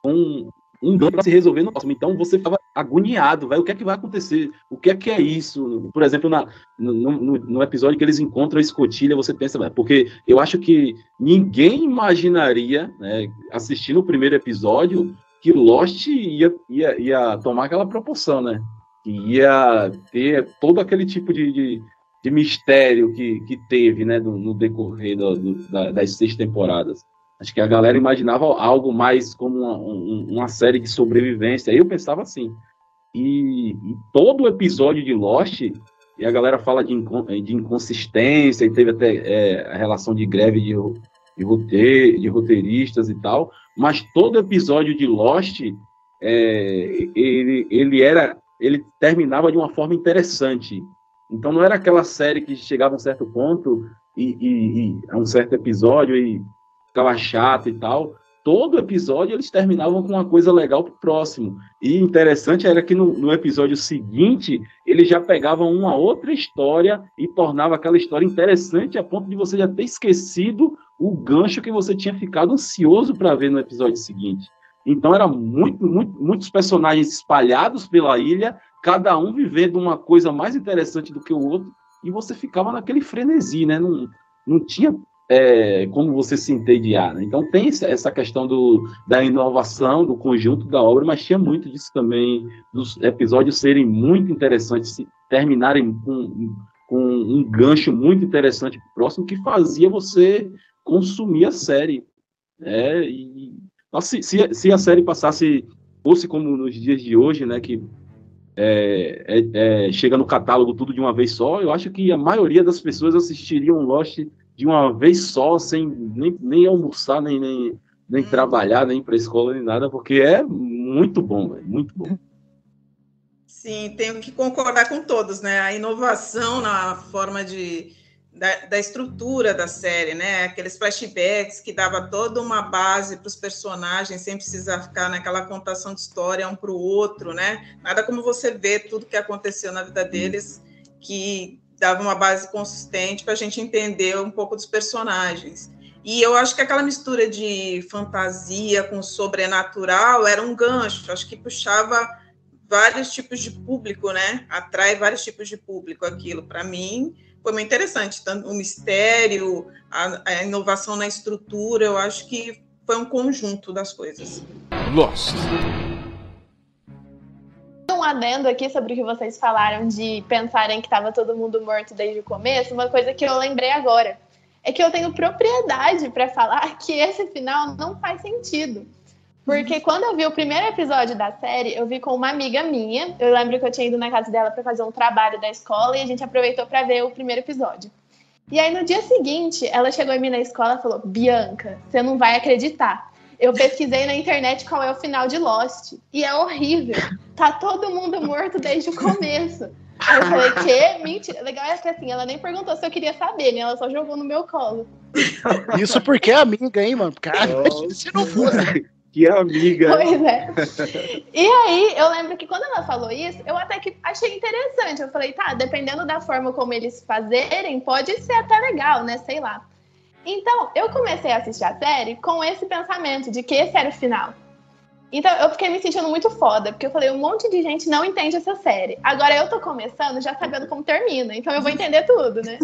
[SPEAKER 7] um um gancho para se resolver no próximo. Então você ficava agoniado, o que é que vai acontecer? O que é isso? Por exemplo, no episódio que eles encontram a escotilha, você pensa, porque eu acho que ninguém imaginaria, né, assistindo o primeiro episódio, que Lost ia tomar aquela proporção, né? Que ia ter todo aquele tipo de mistério que teve, né, no decorrer das 6 temporadas. Acho que a galera imaginava algo mais como uma série de sobrevivência. Aí eu pensava assim. E todo o episódio de Lost, e a galera fala de inconsistência, e teve até a relação de greve de roteiristas e tal, mas todo episódio de Lost, ele terminava de uma forma interessante. Então não era aquela série que chegava a um certo ponto, e a um certo episódio, e ficava chato e tal. Todo episódio eles terminavam com uma coisa legal pro próximo. E interessante era que no episódio seguinte, eles já pegavam uma outra história e tornava aquela história interessante a ponto de você já ter esquecido o gancho que você tinha ficado ansioso para ver no episódio seguinte. Então eram muitos personagens espalhados pela ilha, cada um vivendo uma coisa mais interessante do que o outro, e você ficava naquele frenesi, né? Não tinha como você se entediar, né? Então tem essa questão da inovação, do conjunto da obra, mas tinha muito disso também, dos episódios serem muito interessantes, se terminarem com um gancho muito interessante pro próximo, que fazia você consumir a série. Se a série fosse como nos dias de hoje, né, que chega no catálogo tudo de uma vez só, eu acho que a maioria das pessoas assistiriam Lost de uma vez só, sem nem almoçar, nem trabalhar, nem ir para a escola, nem nada, porque é muito bom, muito bom.
[SPEAKER 6] Sim, tenho que concordar com todos, né? A inovação na forma da estrutura da série, né? Aqueles flashbacks que dava toda uma base para os personagens, sem precisar ficar naquela contação de história um para o outro, né? Nada como você ver tudo que aconteceu na vida deles, que dava uma base consistente para a gente entender um pouco dos personagens. E eu acho que aquela mistura de fantasia com sobrenatural era um gancho, acho que puxava vários tipos de público, né? Atrai vários tipos de público aquilo. Para mim, foi muito interessante. Tanto o mistério, a inovação na estrutura, eu acho que foi um conjunto das coisas.
[SPEAKER 1] Lost.
[SPEAKER 3] Um adendo aqui sobre o que vocês falaram de pensarem que estava todo mundo morto desde o começo, uma coisa que eu lembrei agora é que eu tenho propriedade para falar que esse final não faz sentido. Porque quando eu vi o primeiro episódio da série, eu vi com uma amiga minha. Eu lembro que eu tinha ido na casa dela para fazer um trabalho da escola e a gente aproveitou para ver o primeiro episódio. E aí, no dia seguinte, ela chegou em mim na escola e falou: Bianca, você não vai acreditar. Eu pesquisei na internet qual é o final de Lost. E é horrível. Tá todo mundo morto desde o começo. Aí eu falei, que? Mentira. Legal é que assim, ela nem perguntou se eu queria saber, né? Ela só jogou no meu colo.
[SPEAKER 2] Isso porque é amiga, hein, mano? Cara, se não fosse...
[SPEAKER 7] Que amiga.
[SPEAKER 3] Pois é. E aí, eu lembro que quando ela falou isso, eu até que achei interessante. Eu falei, tá, dependendo da forma como eles fazerem, pode ser até legal, né? Sei lá. Então, eu comecei a assistir a série com esse pensamento de que esse era o final. Então, eu fiquei me sentindo muito foda, porque eu falei, um monte de gente não entende essa série. Agora, eu tô começando já sabendo como termina, então eu vou entender tudo, né?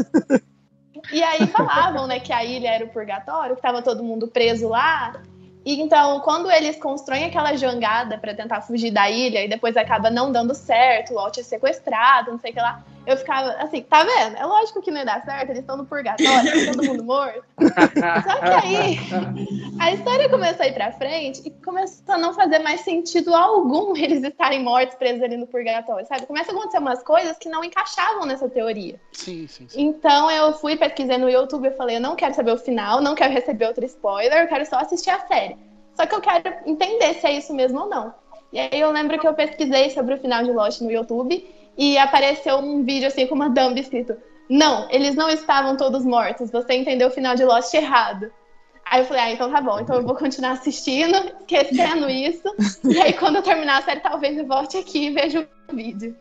[SPEAKER 3] E aí falavam, né, que a ilha era o purgatório, que tava todo mundo preso lá. E então, quando eles constroem aquela jangada pra tentar fugir da ilha e depois acaba não dando certo, o Walt é sequestrado, não sei o que lá, eu ficava assim, tá vendo? É lógico que não ia dar certo, eles estão no purgatório, tá todo mundo morto. Só que aí, a história começou a ir pra frente e começou a não fazer mais sentido algum eles estarem mortos, presos ali no purgatório, sabe? Começa a acontecer umas coisas que não encaixavam nessa teoria.
[SPEAKER 2] Sim.
[SPEAKER 3] Então eu fui pesquisar no YouTube, eu falei, eu não quero saber o final, não quero receber outro spoiler, eu quero só assistir a série. Só que eu quero entender se é isso mesmo ou não. E aí eu lembro que eu pesquisei sobre o final de Lost no YouTube e apareceu um vídeo assim com uma thumb escrito: não, eles não estavam todos mortos, você entendeu o final de Lost errado. Aí eu falei, então tá bom, então eu vou continuar assistindo, esquecendo isso, e aí quando eu terminar a série talvez eu volte aqui e veja o vídeo.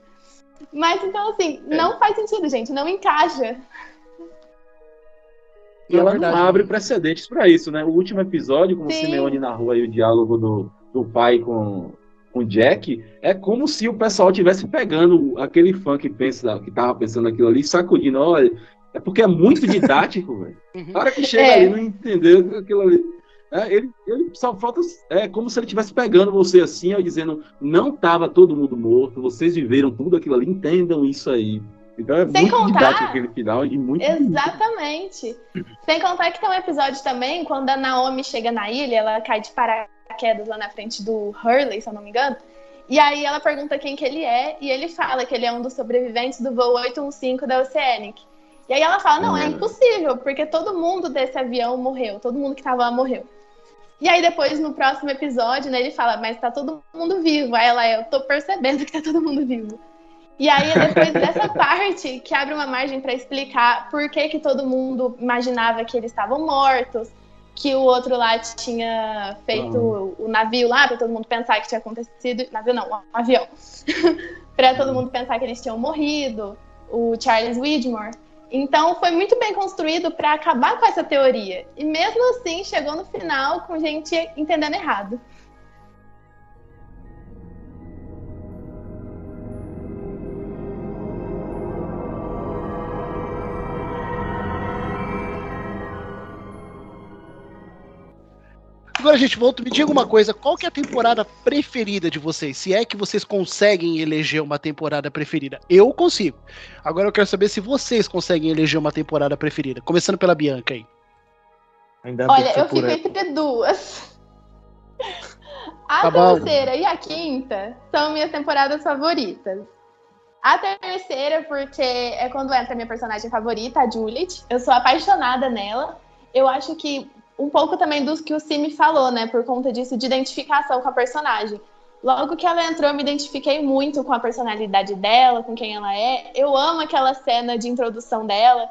[SPEAKER 3] Mas então assim, não faz sentido, gente, não encaixa.
[SPEAKER 7] E ela não abre precedentes para isso, né? O último episódio, como o Simeone narrou aí o diálogo do pai com o Jack, é como se o pessoal estivesse pegando aquele fã que tava pensando aquilo ali, sacudindo, olha, é porque é muito didático, velho. O cara que chega ali não entendeu aquilo ali. Ele só falta, como se ele estivesse pegando você assim, ó, dizendo, não tava todo mundo morto, vocês viveram tudo aquilo ali, entendam isso aí. Então é
[SPEAKER 3] Sem
[SPEAKER 7] muito
[SPEAKER 3] contar,
[SPEAKER 7] didático aquele final e muito...
[SPEAKER 3] Exatamente. Sem contar que tem um episódio também, quando a Naomi chega na ilha, ela cai de paraquedas lá na frente do Hurley, se eu não me engano, e aí ela pergunta quem que ele é, e ele fala que ele é um dos sobreviventes do voo 815 da Oceanic. E aí ela fala, não, é impossível, porque todo mundo desse avião morreu, todo mundo que tava lá morreu. E aí depois, no próximo episódio, né, ele fala, mas tá todo mundo vivo. Aí ela, eu tô percebendo que tá todo mundo vivo. E aí é depois dessa parte que abre uma margem para explicar por que todo mundo imaginava que eles estavam mortos, que o outro lá tinha feito o navio lá, para todo mundo pensar que tinha acontecido... Navio não, um avião. Para todo mundo pensar que eles tinham morrido, o Charles Widmore. Então foi muito bem construído para acabar com essa teoria. E mesmo assim chegou no final com gente entendendo errado.
[SPEAKER 2] Agora, gente, volta, me diga uma coisa, qual que é a temporada preferida de vocês? Se é que vocês conseguem eleger uma temporada preferida. Eu consigo. Agora eu quero saber se vocês conseguem eleger uma temporada preferida. Começando pela Bianca aí.
[SPEAKER 3] Olha, eu fico entre duas. A terceira e a quinta são minhas temporadas favoritas. A terceira, porque é quando entra a minha personagem favorita, a Juliet. Eu sou apaixonada nela. Eu acho que um pouco também dos que o Cime falou, né? Por conta disso, de identificação com a personagem. Logo que ela entrou, eu me identifiquei muito com a personalidade dela, com quem ela é. Eu amo aquela cena de introdução dela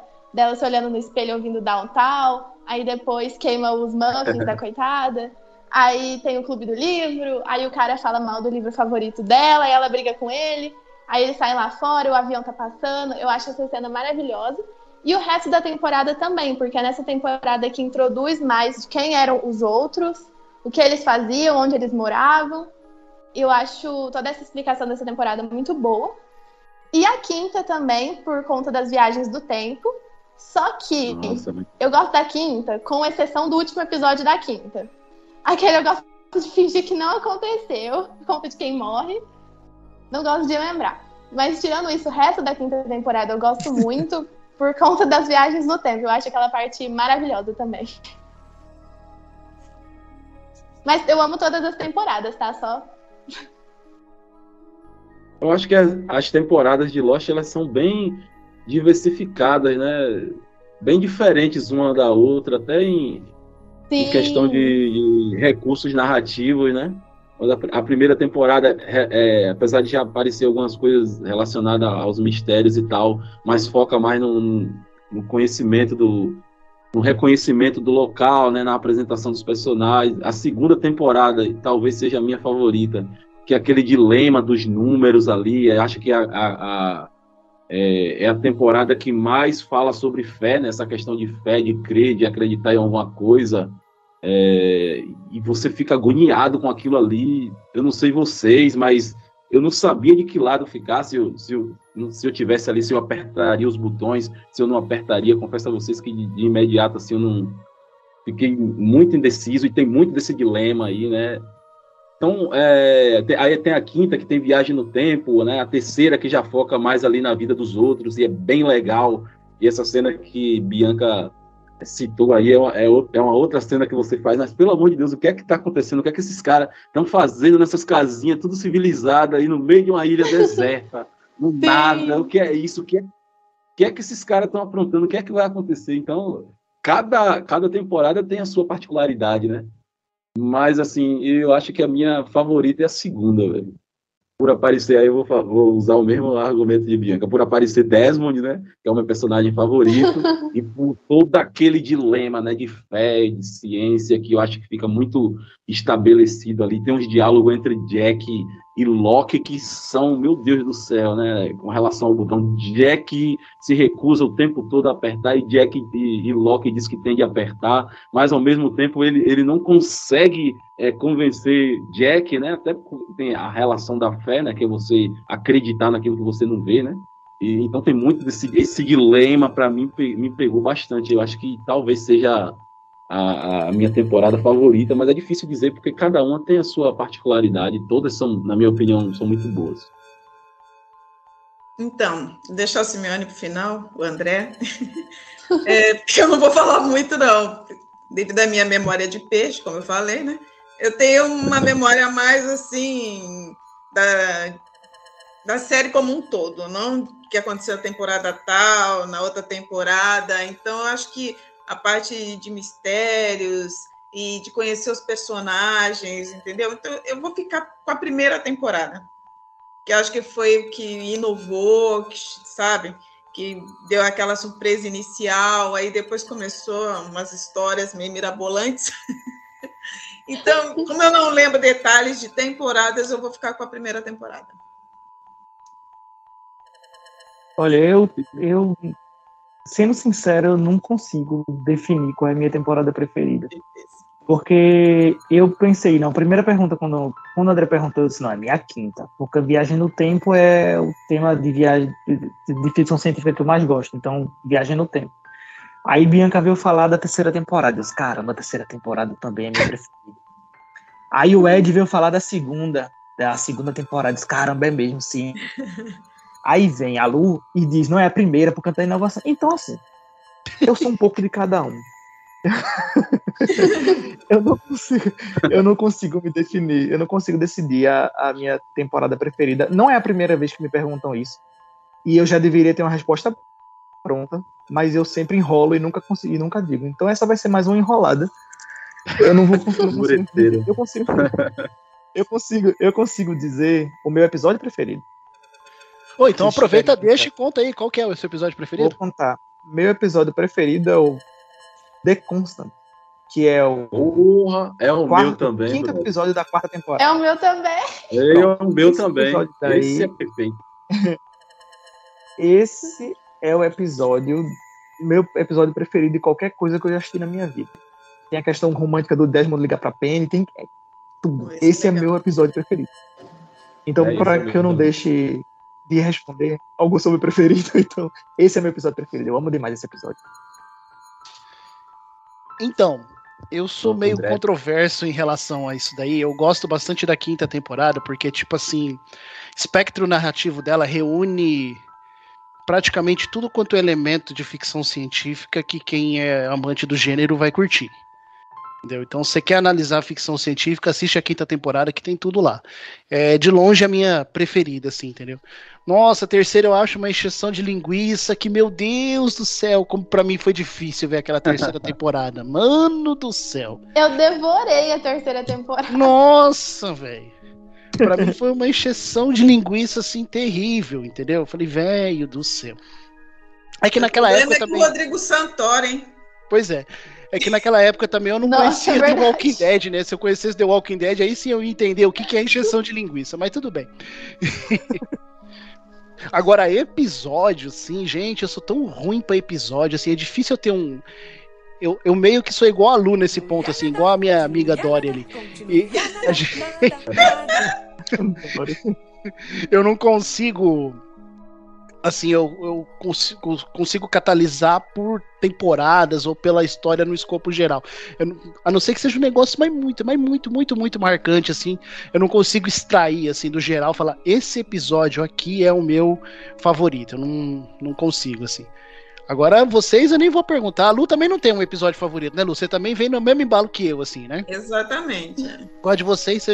[SPEAKER 3] se olhando no espelho ouvindo Downtown. Aí depois queima os muffins da coitada. Aí tem o clube do livro. Aí o cara fala mal do livro favorito dela. Aí ela briga com ele. Aí eles saem lá fora, o avião tá passando. Eu acho essa cena maravilhosa. E o resto da temporada também, porque é nessa temporada que introduz mais de quem eram os outros, o que eles faziam, onde eles moravam. Eu acho toda essa explicação dessa temporada muito boa. E a quinta também, por conta das viagens do tempo. Só que eu gosto da quinta, com exceção do último episódio da quinta. Aquele eu gosto de fingir que não aconteceu, por conta de quem morre. Não gosto de lembrar. Mas tirando isso, o resto da quinta temporada eu gosto muito, por conta das viagens no tempo. Eu acho aquela parte maravilhosa também. Mas eu amo todas as temporadas, tá? Só...
[SPEAKER 7] Eu acho que as temporadas de Lost, elas são bem diversificadas, né? Bem diferentes uma da outra, até em questão de recursos narrativos, né? A primeira temporada, apesar de já aparecer algumas coisas relacionadas aos mistérios e tal, mas foca mais no conhecimento no reconhecimento do local, né, na apresentação dos personagens. A segunda temporada talvez seja a minha favorita, que é aquele dilema dos números ali. Eu acho que é a temporada que mais fala sobre fé, né, essa questão de fé, de crer, de acreditar em alguma coisa. E você fica agoniado com aquilo ali. Eu não sei vocês, mas eu não sabia de que lado ficar, se eu tivesse ali, se eu apertaria os botões, se eu não apertaria. Confesso a vocês que de imediato assim, eu não fiquei muito indeciso, e tem muito desse dilema aí, né? Então, aí tem a quinta, que tem viagem no tempo, né? A terceira, que já foca mais ali na vida dos outros, e é bem legal. E essa cena que Bianca citou aí é uma outra cena que você faz, mas pelo amor de Deus, o que é que tá acontecendo? O que é que esses caras estão fazendo nessas casinhas, tudo civilizado aí no meio de uma ilha deserta, no nada? O que é isso? O que é que esses caras estão aprontando? O que é que vai acontecer? Então, cada temporada tem a sua particularidade, né? Mas, assim, eu acho que a minha favorita é a segunda, velho. Por aparecer, aí eu vou usar o mesmo argumento de Bianca, por aparecer Desmond, né, que é o meu personagem favorito, e por todo aquele dilema, né, de fé, de ciência, que eu acho que fica muito estabelecido ali. Tem uns diálogos entre Jack e Locke, que são, meu Deus do céu, né? Com relação ao botão, Jack se recusa o tempo todo a apertar e Locke diz que tem de apertar, mas ao mesmo tempo ele não consegue convencer Jack, né? Até porque tem a relação da fé, né? Que é você acreditar naquilo que você não vê, né? E, então tem muito esse dilema, para mim, me pegou bastante. Eu acho que talvez seja a minha temporada favorita, mas é difícil dizer porque cada uma tem a sua particularidade, todas são, na minha opinião, são muito boas.
[SPEAKER 6] Então, deixar o Simeone para o final, o André, porque eu não vou falar muito não, devido à minha memória de peixe, como eu falei, né? Eu tenho uma memória mais assim da série como um todo, não que aconteceu na temporada tal, na outra temporada, então eu acho que a parte de mistérios e de conhecer os personagens, entendeu? Então, eu vou ficar com a primeira temporada, que eu acho que foi o que inovou, que, sabe? Que deu aquela surpresa inicial, aí depois começou umas histórias meio mirabolantes. Então, como eu não lembro detalhes de temporadas, eu vou ficar com a primeira temporada.
[SPEAKER 8] Olha, eu sendo sincero, eu não consigo definir qual é a minha temporada preferida. Porque eu pensei, não, a primeira pergunta, quando o André perguntou, eu disse, não, é minha quinta. Porque Viagem no Tempo é o tema de viagem de ficção científica que eu mais gosto. Então, Viagem no Tempo. Aí Bianca veio falar da terceira temporada. Eu disse, caramba, a terceira temporada também é minha preferida. Aí o Ed veio falar da segunda temporada. Eu disse, caramba, é mesmo, sim. Aí vem a Lu e diz, não é a primeira, porque tem inovação. Então, assim, eu sou um pouco de cada um. eu não consigo me definir, eu não consigo decidir a minha temporada preferida. Não é a primeira vez que me perguntam isso. E eu já deveria ter uma resposta pronta, mas eu sempre enrolo e nunca consigo, nunca digo. Então essa vai ser mais uma enrolada. Eu não vou conseguir. Eu consigo dizer o meu episódio preferido.
[SPEAKER 2] Então aproveita, deixa e conta aí qual que é o seu episódio preferido.
[SPEAKER 8] Vou contar. Meu episódio preferido é o The Constant, que é o
[SPEAKER 7] meu também.
[SPEAKER 8] Quinto episódio da quarta temporada.
[SPEAKER 3] É o meu também.
[SPEAKER 7] É o meu também. Esse é perfeito.
[SPEAKER 8] Esse é o meu episódio preferido de qualquer coisa que eu já assisti na minha vida. Tem a questão romântica do Desmond ligar pra Penny, tem tudo. Esse é meu episódio preferido. Então, para que eu não deixe de responder algo sobre o preferido, então, esse é meu episódio preferido. Eu amo demais esse episódio.
[SPEAKER 2] Então, eu sou meio controverso em relação a isso daí. Eu gosto bastante da quinta temporada, porque, tipo assim, espectro narrativo dela reúne praticamente tudo quanto é elemento de ficção científica que quem é amante do gênero vai curtir. Entendeu? Então, se você quer analisar ficção científica, assiste a quinta temporada que tem tudo lá. É de longe a minha preferida, assim, entendeu? Nossa, a terceira eu acho uma encheção de linguiça que, meu Deus do céu, como pra mim foi difícil ver aquela terceira temporada. Mano do céu.
[SPEAKER 3] Eu devorei a terceira temporada.
[SPEAKER 2] Nossa, velho. Pra mim foi uma encheção de linguiça, assim, terrível, entendeu? Eu falei, velho do céu. É que naquela época também...
[SPEAKER 6] O Rodrigo Santoro, hein?
[SPEAKER 2] Pois é. É que naquela época também eu não conhecia The Walking Dead, né? Se eu conhecesse The Walking Dead, aí sim eu ia entender o que é encheção de linguiça, mas tudo bem. Agora, episódio, assim, gente, eu sou tão ruim pra episódio, assim, é difícil eu ter um... Eu meio que sou igual a Lu nesse ponto, assim, igual a minha amiga Dory ali. Eu não consigo... Assim, eu consigo catalisar por temporadas ou pela história no escopo geral. A não ser que seja um negócio muito marcante, assim. Eu não consigo extrair, assim, do geral, falar, esse episódio aqui é o meu favorito. Eu não consigo, assim. Agora, vocês eu nem vou perguntar. A Lu também não tem um episódio favorito, né, Lu? Você também vem no mesmo embalo que eu, assim, né?
[SPEAKER 6] Exatamente.
[SPEAKER 2] Qual de vocês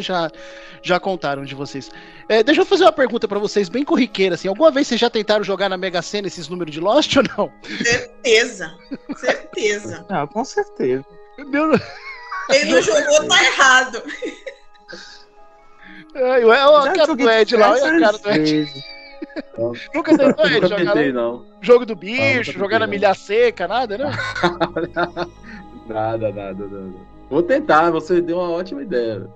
[SPEAKER 2] já contaram de vocês? Deixa eu fazer uma pergunta pra vocês, bem corriqueira, assim. Alguma vez vocês já tentaram jogar na Mega Sena esses números de Lost ou não?
[SPEAKER 6] Certeza.
[SPEAKER 8] Ah, com certeza.
[SPEAKER 6] Quem não jogou tá errado.
[SPEAKER 2] Olha a cara do Ed lá, olha a cara do Ed. Nunca tentou, Ed, jogar
[SPEAKER 7] não.
[SPEAKER 2] Jogo do bicho, jogar na milha seca, nada, né?
[SPEAKER 7] Nada. Vou tentar, você deu uma ótima ideia.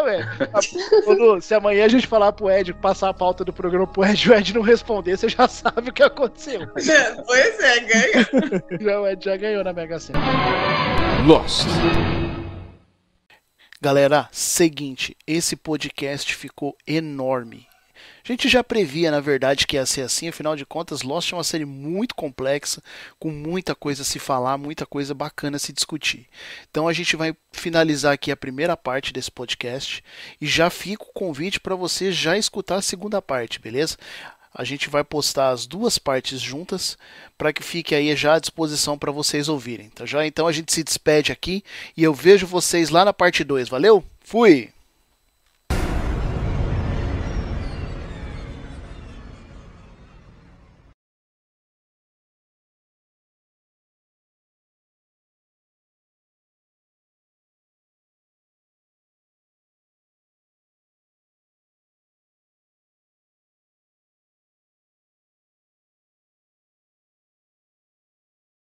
[SPEAKER 2] Ué. Se amanhã a gente falar pro Ed, passar a pauta do programa pro Ed, o Ed não responder, você já sabe o que aconteceu.
[SPEAKER 6] Pois é, ganhou.
[SPEAKER 2] O Ed já ganhou na Mega Sena.
[SPEAKER 1] Lost.
[SPEAKER 2] Galera, seguinte, esse podcast ficou enorme. A gente já previa, na verdade, que ia ser assim, afinal de contas, Lost é uma série muito complexa, com muita coisa a se falar, muita coisa bacana a se discutir. Então a gente vai finalizar aqui a primeira parte desse podcast e já fica o convite para você já escutar a segunda parte, beleza? A gente vai postar as duas partes juntas para que fique aí já à disposição para vocês ouvirem. Tá? Então a gente se despede aqui e eu vejo vocês lá na parte 2. Valeu? Fui!